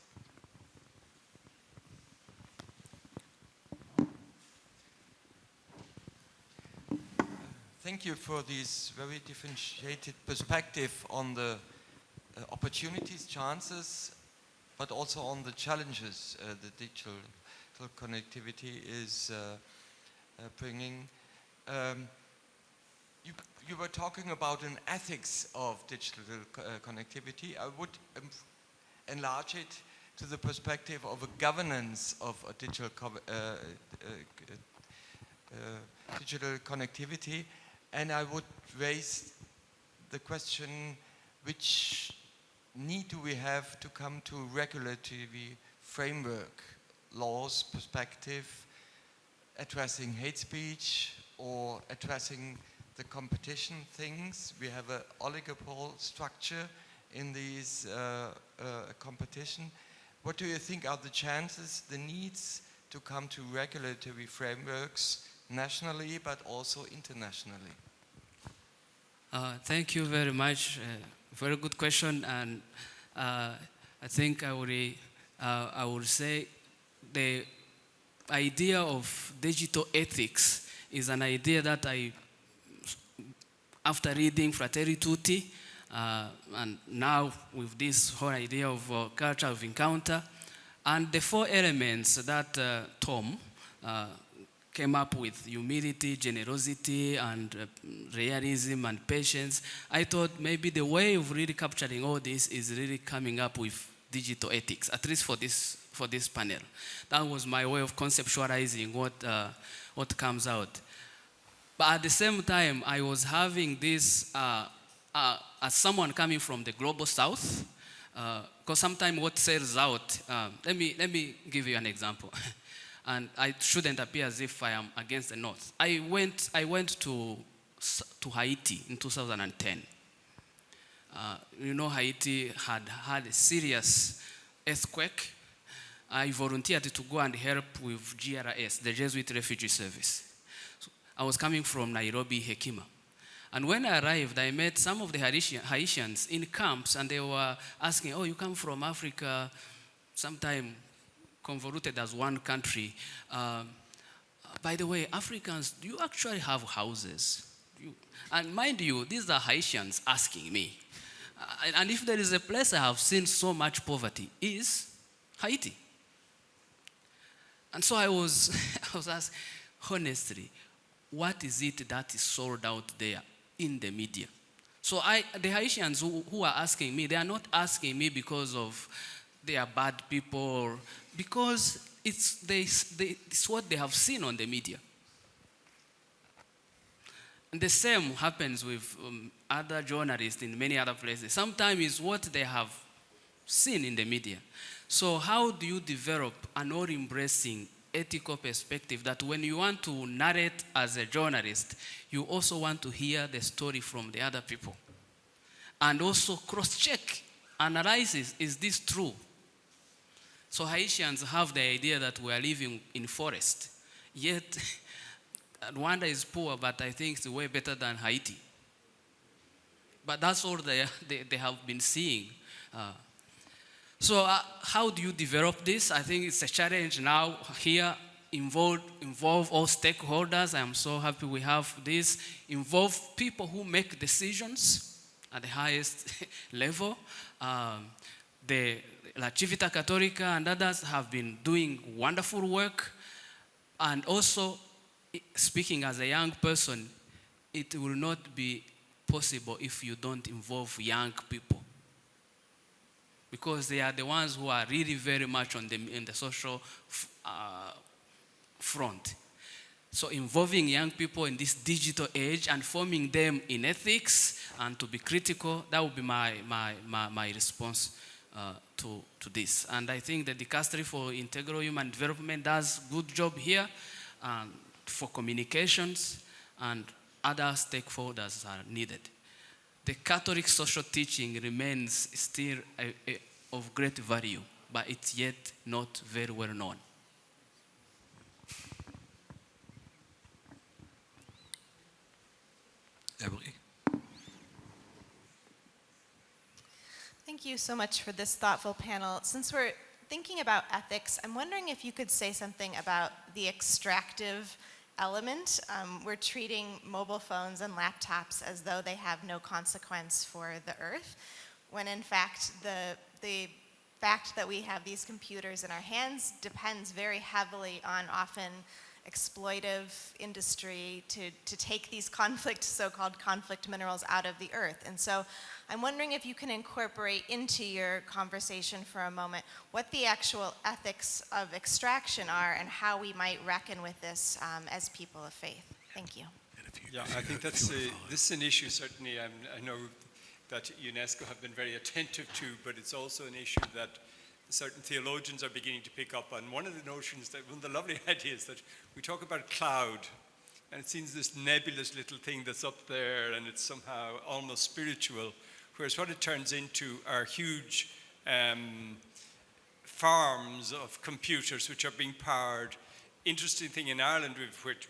S6: Thank you for this very differentiated perspective on the opportunities, chances, but also on the challenges the digital connectivity is bringing. You were talking about an ethics of digital connectivity. I would enlarge it to the perspective of a governance of a digital connectivity. And I would raise the question, which need do we have to come to regulatory framework, laws, perspective, addressing hate speech or addressing the competition things? We have an oligopoly structure in these competition. What do you think are the chances, the needs to come to regulatory frameworks nationally, but also internationally?
S4: Thank you very much. Very good question, and I think I would say the idea of digital ethics is an idea that after reading Fratelli Tutti, and now with this whole idea of culture of encounter, and the 4 elements that Tom came up with, humility, generosity, and realism and patience, I thought maybe the way of really capturing all this is really coming up with digital ethics, at least for this panel. That was my way of conceptualizing what comes out. But at the same time, I was having this, as someone coming from the global south, because sometimes what sells out, let me give you an example. And I shouldn't appear as if I am against the North. I went to Haiti in 2010. Haiti had a serious earthquake. I volunteered to go and help with GRS, the Jesuit Refugee Service. So I was coming from Nairobi, Hekima. And when I arrived, I met some of the Haitians in camps, and they were asking, oh, you come from Africa, sometime convoluted as one country. By the way, Africans, do you actually have houses? And mind you, these are Haitians asking me. And if there is a place I have seen so much poverty, is Haiti. And so I was asked, honestly, what is it that is sold out there in the media? So the Haitians who are asking me, they are not asking me because of they are bad people, or because it's what they have seen on the media. And the same happens with other journalists in many other places. Sometimes it's what they have seen in the media. So how do you develop an all-embracing ethical perspective that when you want to narrate as a journalist, you also want to hear the story from the other people? And also cross-check, analyze, is this true? So Haitians have the idea that we are living in forest, yet Rwanda is poor, but I think it's way better than Haiti. But that's all they have been seeing. So how do you develop this? I think it's a challenge now here. Involve all stakeholders. I'm so happy we have this. Involve people who make decisions at the highest level. La Civita Cattolica and others have been doing wonderful work. And also, speaking as a young person, it will not be possible if you don't involve young people, because they are the ones who are really very much in the social front. So involving young people in this digital age and forming them in ethics and to be critical, that would be my response to this. And I think the Dicastery for Integral Human Development does good job here for communications, and other stakeholders are needed. The Catholic social teaching remains still of great value, but it's yet not very well known.
S1: Emily?
S7: Thank you so much for this thoughtful panel. Since we're thinking about ethics, I'm wondering if you could say something about the extractive element. We're treating mobile phones and laptops as though they have no consequence for the earth, when in fact the fact that we have these computers in our hands depends very heavily on often exploitive industry to take these so-called conflict minerals out of the earth. And so I'm wondering if you can incorporate into your conversation for a moment what the actual ethics of extraction are and how we might reckon with this as people of faith. Thank you.
S3: Yeah, I think this is an issue certainly I know that UNESCO have been very attentive to, but it's also an issue that certain theologians are beginning to pick up on. One of the notions one of the lovely ideas that we talk about cloud, and it seems this nebulous little thing that's up there and it's somehow almost spiritual, whereas what it turns into are huge farms of computers which are being powered. Interesting thing in Ireland,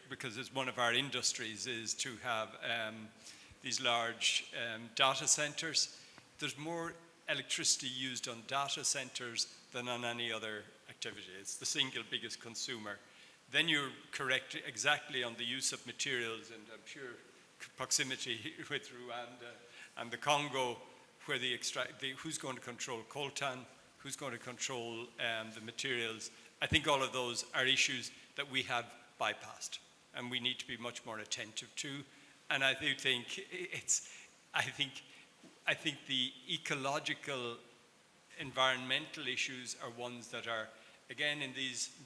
S3: because it's one of our industries, is to have these large data centers. There's more electricity used on data centers than on any other activity. It's the single biggest consumer. Then you're correct exactly on the use of materials, and I'm sure proximity with Rwanda and the Congo, where who's going to control coltan, who's going to control the materials. I think all of those are issues that we have bypassed and we need to be much more attentive to. And I do think I think the ecological, environmental issues are ones that are, again,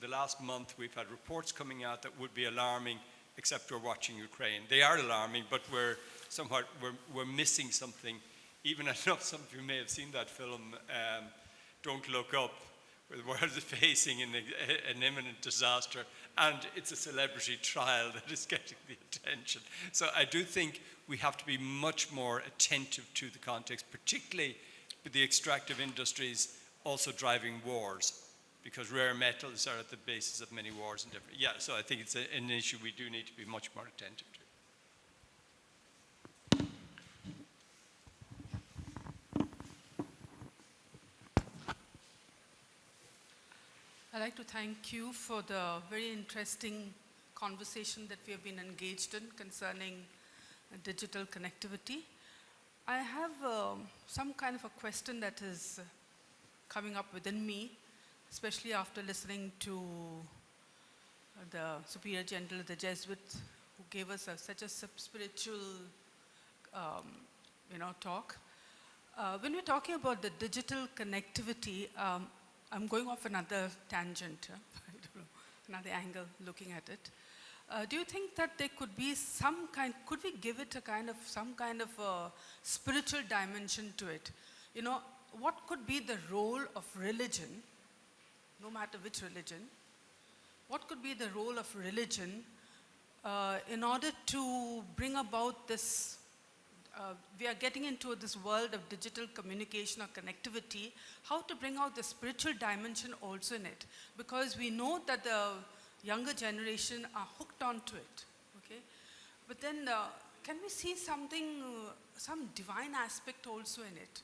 S3: the last month we've had reports coming out that would be alarming, except we're watching Ukraine. They are alarming, but we're missing something. Even I know some of you may have seen that film, Don't Look Up, where the world is facing an imminent disaster, and it's a celebrity trial that is getting the attention. So I do think we have to be much more attentive to the context, particularly with the extractive industries also driving wars, because rare metals are at the basis of many wars and different. Yeah, so I think it's an issue we do need to be much more attentive to.
S8: I'd like to thank you for the very interesting conversation that we have been engaged in concerning digital connectivity. I have some kind of a question that is coming up within me, especially after listening to the Superior General of the Jesuits, who gave us such a spiritual talk. When we're talking about the digital connectivity, I'm going off another tangent, I don't know, another angle looking at it. Do you think that there could be could we give it some kind of a spiritual dimension to it? You know, what could be the role of religion, no matter which religion, what could be the role of religion in order to bring about this, we are getting into this world of digital communication or connectivity, how to bring out the spiritual dimension also in it? Because we know that the younger generation are hooked onto it, okay? But then can we see something, some divine aspect also in it?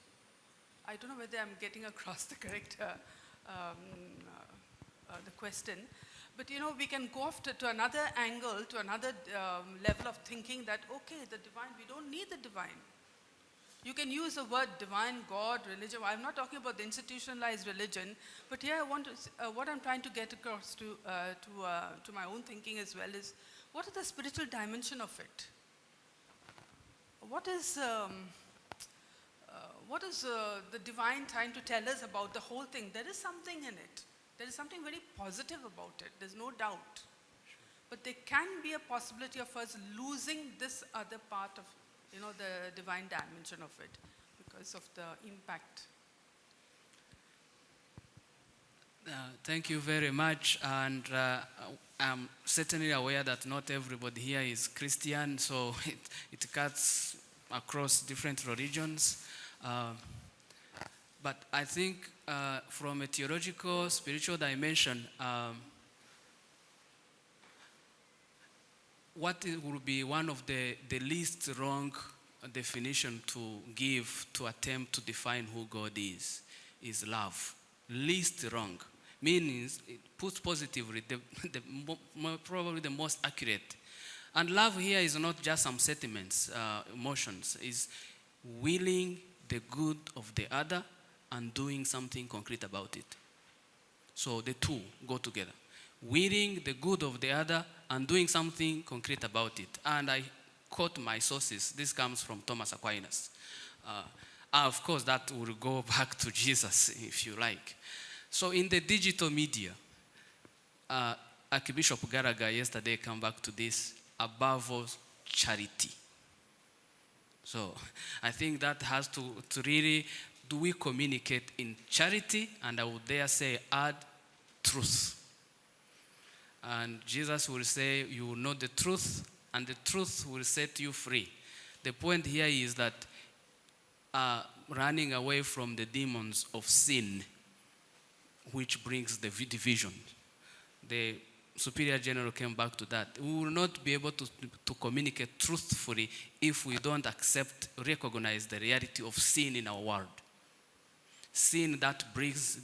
S8: I don't know whether I'm getting across the correct the question. But you know, we can go off to another angle, to another level of thinking that, okay, the divine, we don't need the divine. You can use the word divine, God, religion. I'm not talking about the institutionalized religion, but here I want to, what I'm trying to get across to my own thinking as well is, what is the spiritual dimension of it? What is the divine trying to tell us about the whole thing? There is something in it. There is something very positive about it. There's no doubt. But there can be a possibility of us losing this other part of, you know, the divine dimension of it because of the impact.
S4: Thank you very much. And I'm certainly aware that not everybody here is Christian, so it cuts across different religions. But I think from a theological, spiritual dimension, what will be one of the least wrong definition to give to attempt to define who God is love. Least wrong. Meaning, it puts positively, probably the most accurate. And love here is not just some sentiments, emotions. It's willing the good of the other and doing something concrete about it. So the two go together. Willing the good of the other and doing something concrete about it. And I quote my sources. This comes from Thomas Aquinas. Of course, that will go back to Jesus, if you like. So in the digital media, Archbishop Gallagher yesterday came back to this, above all, charity. So I think that has to really, do we communicate in charity? And I would dare say, add truth. And Jesus will say, you will know the truth, and the truth will set you free. The point here is that running away from the demons of sin, which brings the division. The Superior General came back to that. We will not be able to communicate truthfully if we don't recognize the reality of sin in our world. Sin that breaks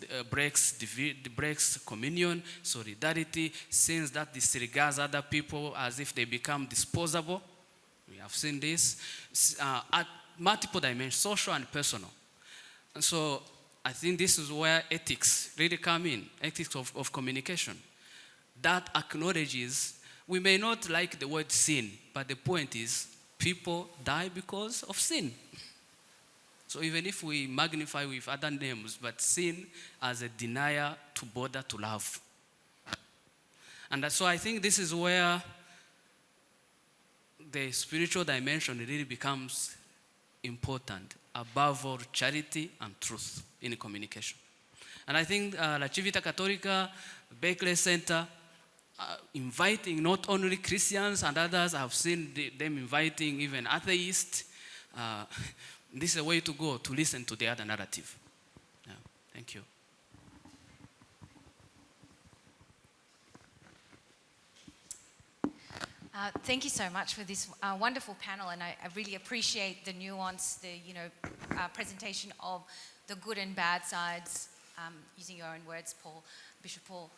S4: communion, solidarity, sins that disregards other people as if they become disposable. We have seen this at multiple dimensions, social and personal. And so I think this is where ethics really come in, ethics of communication. That acknowledges, we may not like the word sin, but the point is people die because of sin. So even if we magnify with other names, but sin as a denier to bother to love. And so I think this is where the spiritual dimension really becomes important, above all charity and truth in communication. And I think La Civita Cattolica, Berkeley Center, inviting not only Christians and others, I've seen them inviting even atheists. This is a way to go, to listen to the other narrative. Yeah, thank you.
S9: Thank you so much for this wonderful panel, and I really appreciate the nuance, the presentation of the good and bad sides, using your own words, Bishop Paul,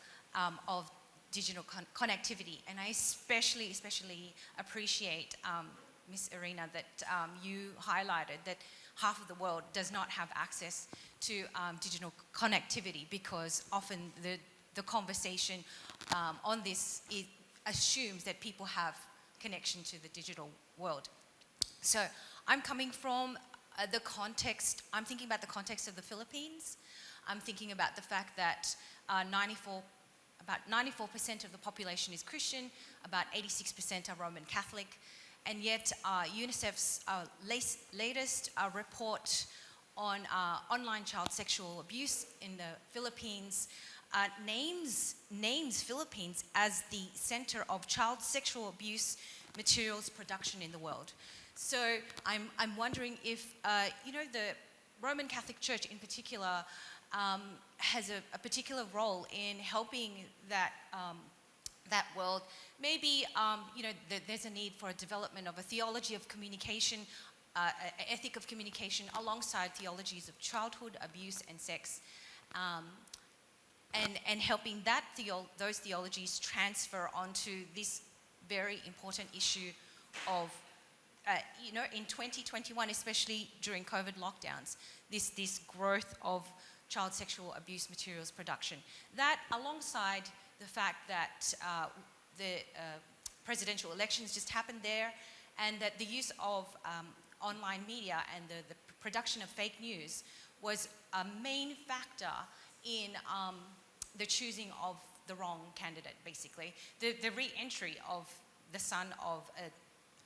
S9: of digital connectivity. And I especially appreciate, Ms. Irina, that you highlighted that half of the world does not have access to digital connectivity, because often the conversation on this assumes that people have connection to the digital world. So I'm coming from the context, I'm thinking about the context of the Philippines. I'm thinking about the fact that about 94% of the population is Christian, about 86% are Roman Catholic, and yet UNICEF's latest report on online child sexual abuse in the Philippines names Philippines as the center of child sexual abuse materials production in the world. So I'm wondering if the Roman Catholic Church in particular has a particular role in helping that world. Maybe there's a need for a development of a theology of communication, ethic of communication, alongside theologies of childhood, abuse, and sex, and helping those theologies transfer onto this very important issue of, in 2021, especially during COVID lockdowns, this growth of child sexual abuse materials production. That, alongside the fact that the presidential elections just happened there, and that the use of online media and the production of fake news was a main factor in the choosing of the wrong candidate, basically. The re-entry of the son of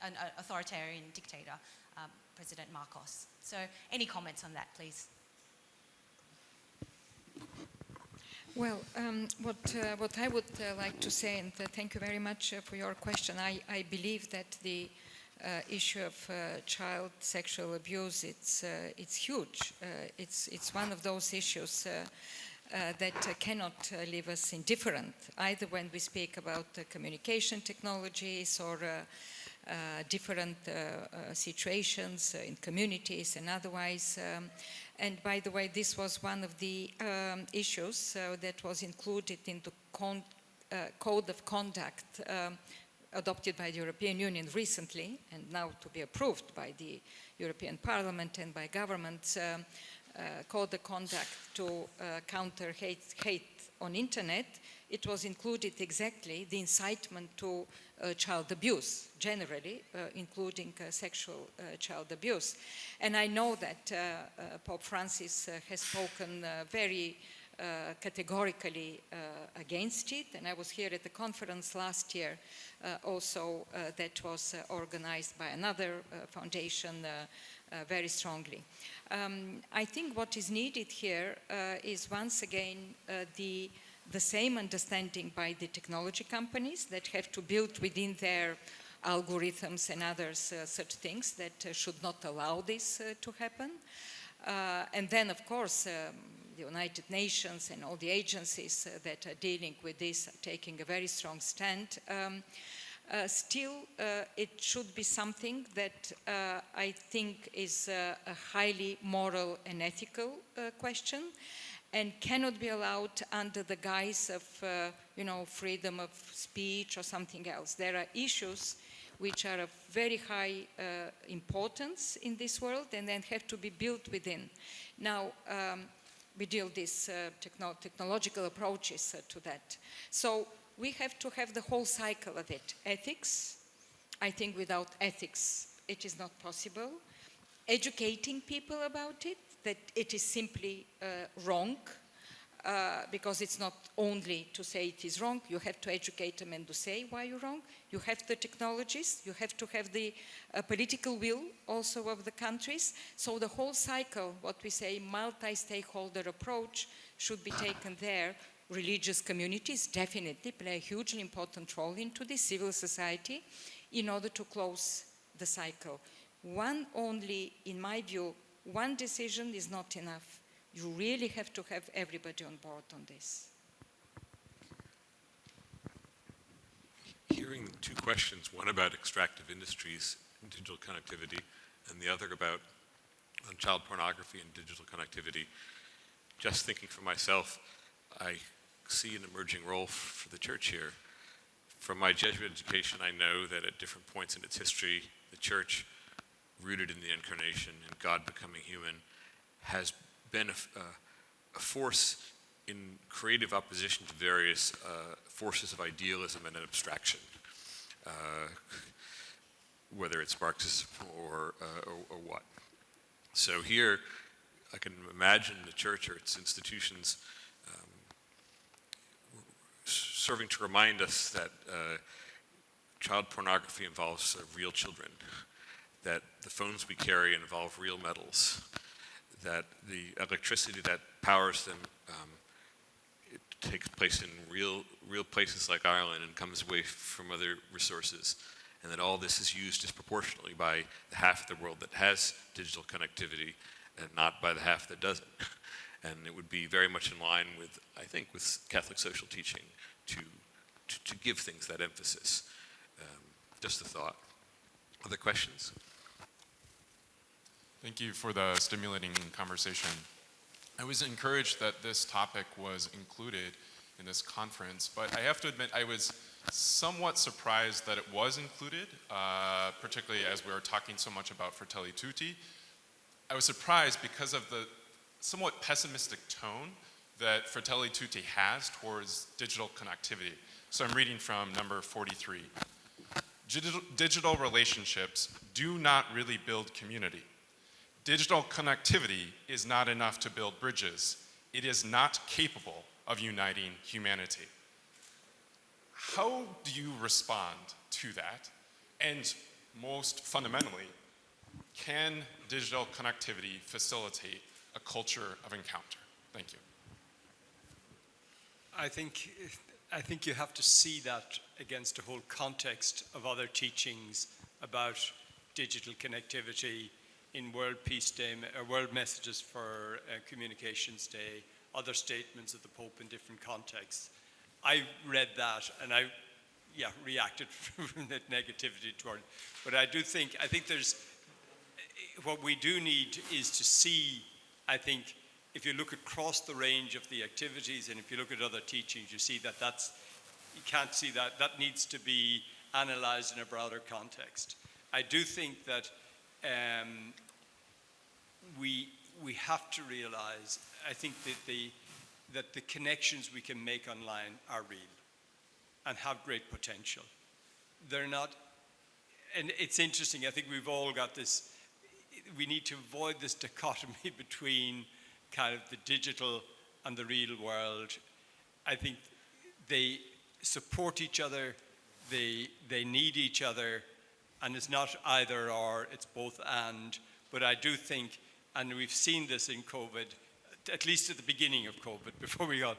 S9: an authoritarian dictator, President Marcos. So any comments on that, please?
S2: Well, what I would like to say, and thank you very much for your question, I believe that the issue of child sexual abuse, it's huge. It's one of those issues that cannot leave us indifferent, either when we speak about communication technologies or different situations in communities and otherwise. And by the way, this was one of the issues that was included in the Code of Conduct adopted by the European Union recently, and now to be approved by the European Parliament and by governments, Code of Conduct to counter hate on internet. It was included exactly the incitement to child abuse, generally, including sexual child abuse. And I know that Pope Francis has spoken very categorically against it, and I was here at the conference last year also that was organized by another foundation very strongly. I think what is needed here is once again the same understanding by the technology companies that have to build within their algorithms and others such things that should not allow this to happen. And then, of course, the United Nations and all the agencies that are dealing with this are taking a very strong stand. Still, it should be something that I think is a highly moral and ethical question, and cannot be allowed under the guise of, freedom of speech or something else. There are issues which are of very high importance in this world and then have to be built within. Now, we deal these technological approaches to that. So we have to have the whole cycle of it. Ethics, I think without ethics, it is not possible. Educating people about it, that it is simply wrong, because it's not only to say it is wrong, you have to educate them and to say why you're wrong. You have the technologies, you have to have the political will also of the countries. So the whole cycle, what we say, multi-stakeholder approach should be taken there. Religious communities definitely play a hugely important role into the civil society in order to close the cycle. One only, in my view, one decision is not enough. You really have to have everybody on board on this.
S1: Hearing two questions, one about extractive industries and digital connectivity, and the other about child pornography and digital connectivity, just thinking for myself, I see an emerging role for the church here. From my Jesuit education, I know that at different points in its history, the church, rooted in the incarnation and God becoming human, has been a force in creative opposition to various forces of idealism and abstraction, whether it's Marxism or what. So here, I can imagine the church or its institutions serving to remind us that child pornography involves real children, that the phones we carry involve real metals, that the electricity that powers them it takes place in real places like Ireland and comes away from other resources, and that all this is used disproportionately by the half of the world that has digital connectivity and not by the half that doesn't. And it would be very much in line with, I think, with Catholic social teaching to give things that emphasis. Just a thought. Other questions?
S10: Thank you for the stimulating conversation. I was encouraged that this topic was included in this conference, but I have to admit I was somewhat surprised that it was included, particularly as we were talking so much about Fratelli Tutti. I was surprised because of the somewhat pessimistic tone that Fratelli Tutti has towards digital connectivity. So I'm reading from number 43. Digital relationships do not really build community. Digital connectivity is not enough to build bridges. It is not capable of uniting humanity. How do you respond to that? And most fundamentally, can digital connectivity facilitate a culture of encounter? Thank you.
S3: I think you have to see that against the whole context of other teachings about digital connectivity in World Peace Day, World Messages for Communications Day, other statements of the Pope in different contexts. I read that and I reacted from that negativity toward it. But I think there's, what we do need is to see, I think, if you look across the range of the activities and if you look at other teachings, you see that you can't see that needs to be analyzed in a broader context. I do think that we have to realize, I think that the connections we can make online are real and have great potential. They're not, and it's interesting, I think we've all got this, we need to avoid this dichotomy between kind of the digital and the real world. I think they support each other, they need each other, and it's not either or, it's both and. But I do think, and we've seen this in COVID, at least at the beginning of COVID, before we got,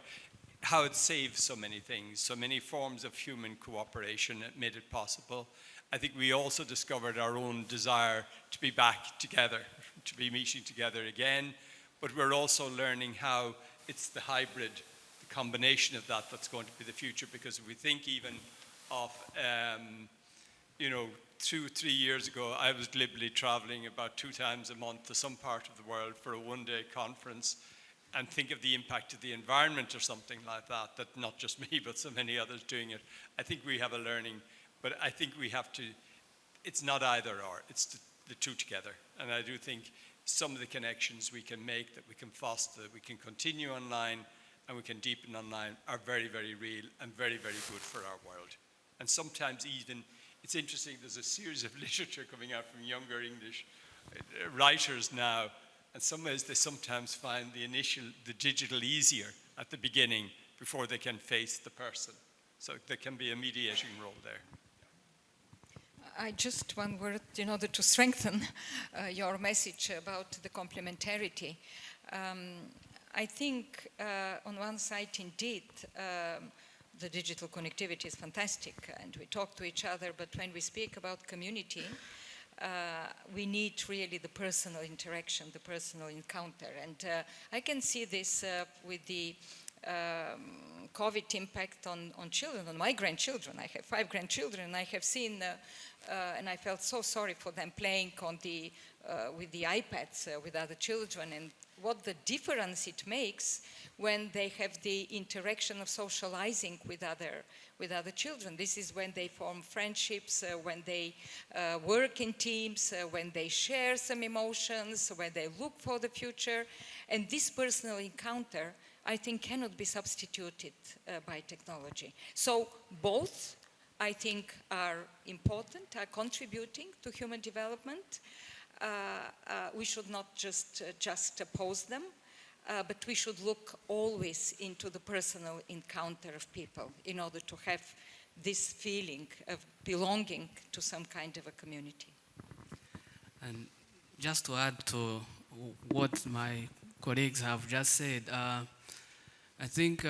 S3: how it saved so many things, so many forms of human cooperation. It made it possible. I think we also discovered our own desire to be back together, to be meeting together again. But we're also learning how it's the hybrid, the combination of that that's going to be the future. Because if we think even of, 2 or 3 years ago, I was glibly traveling about 2 times a month to some part of the world for a one-day conference, and think of the impact of the environment or something like that, that not just me, but so many others doing it. I think we have a learning, but I think we have to, it's not either or, it's the two together. And I do think some of the connections we can make, that we can foster, that we can continue online, and we can deepen online, are very, very real and very, very good for our world. And sometimes even, it's interesting, there's a series of literature coming out from younger English writers now, and some ways they sometimes find the digital easier at the beginning before they can face the person. So there can be a mediating role there.
S2: I just one word in order to strengthen your message about the complementarity. I think on one side, indeed, the digital connectivity is fantastic and we talk to each other, but when we speak about community, we need really the personal interaction, the personal encounter. And I can see this with the COVID impact on children, on my grandchildren. I have 5 grandchildren, and I have seen, and I felt so sorry for them playing on with the iPads with other children, and what the difference it makes when they have the interaction of socializing with other children. This is when they form friendships, when they work in teams, when they share some emotions, when they look for the future. And this personal encounter, I think, cannot be substituted by technology. So both, I think, are important, are contributing to human development. We should not just oppose them, but we should look always into the personal encounter of people in order to have this feeling of belonging to some kind of a community.
S4: And just to add to what my colleagues have just said, I think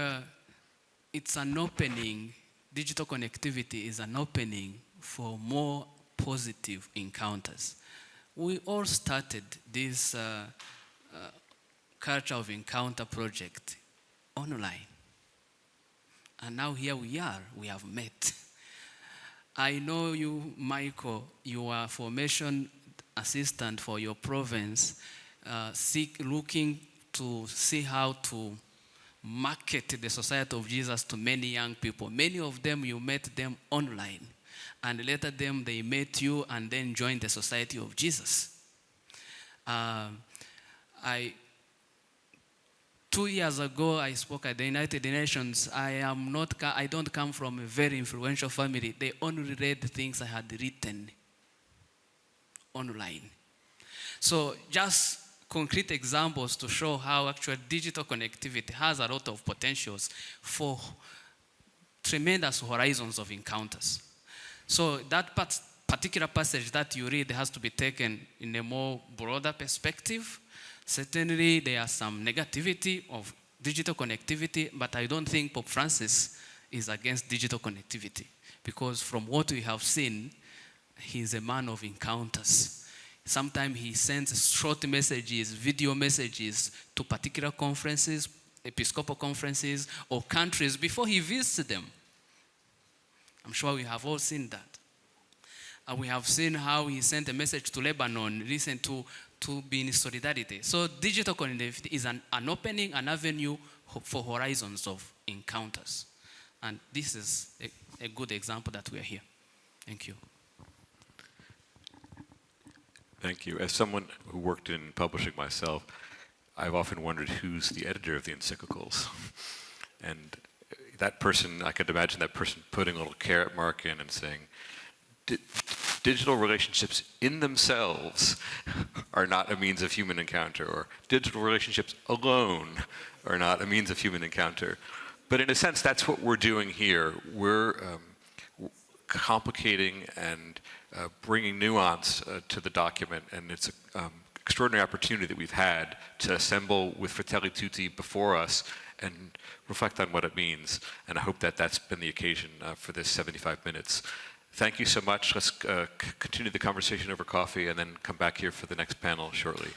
S4: it's an opening, digital connectivity is an opening for more positive encounters. We all started this Culture of Encounter project online. And now here we are, we have met. I know you, Michael, you are formation assistant for your province, looking to see how to market the Society of Jesus to many young people. Many of them, you met them online. And later they met you and then joined the Society of Jesus. 2 years ago, I spoke at the United Nations. I don't come from a very influential family. They only read the things I had written online. So just concrete examples to show how actual digital connectivity has a lot of potentials for tremendous horizons of encounters. So that particular passage that you read has to be taken in a more broader perspective. Certainly, there are some negativity of digital connectivity, but I don't think Pope Francis is against digital connectivity, because from what we have seen, he's a man of encounters. Sometimes he sends short messages, video messages to particular conferences, episcopal conferences, or countries before he visits them. I'm sure we have all seen that. We have seen how he sent a message to Lebanon, listen to be in solidarity. So digital connectivity is an opening, an avenue for horizons of encounters. And this is a good example that we are here. Thank you.
S1: Thank you. As someone who worked in publishing myself, I've often wondered who's the editor of the encyclicals. And that person, I could imagine that person putting a little caret mark in and saying, digital relationships in themselves are not a means of human encounter, or digital relationships alone are not a means of human encounter. But in a sense, that's what we're doing here. We're complicating and bringing nuance to the document, and it's an extraordinary opportunity that we've had to assemble with Fratelli Tutti before us and reflect on what it means. And I hope that that's been the occasion for this 75 minutes. Thank you so much. Let's continue the conversation over coffee and then come back here for the next panel shortly.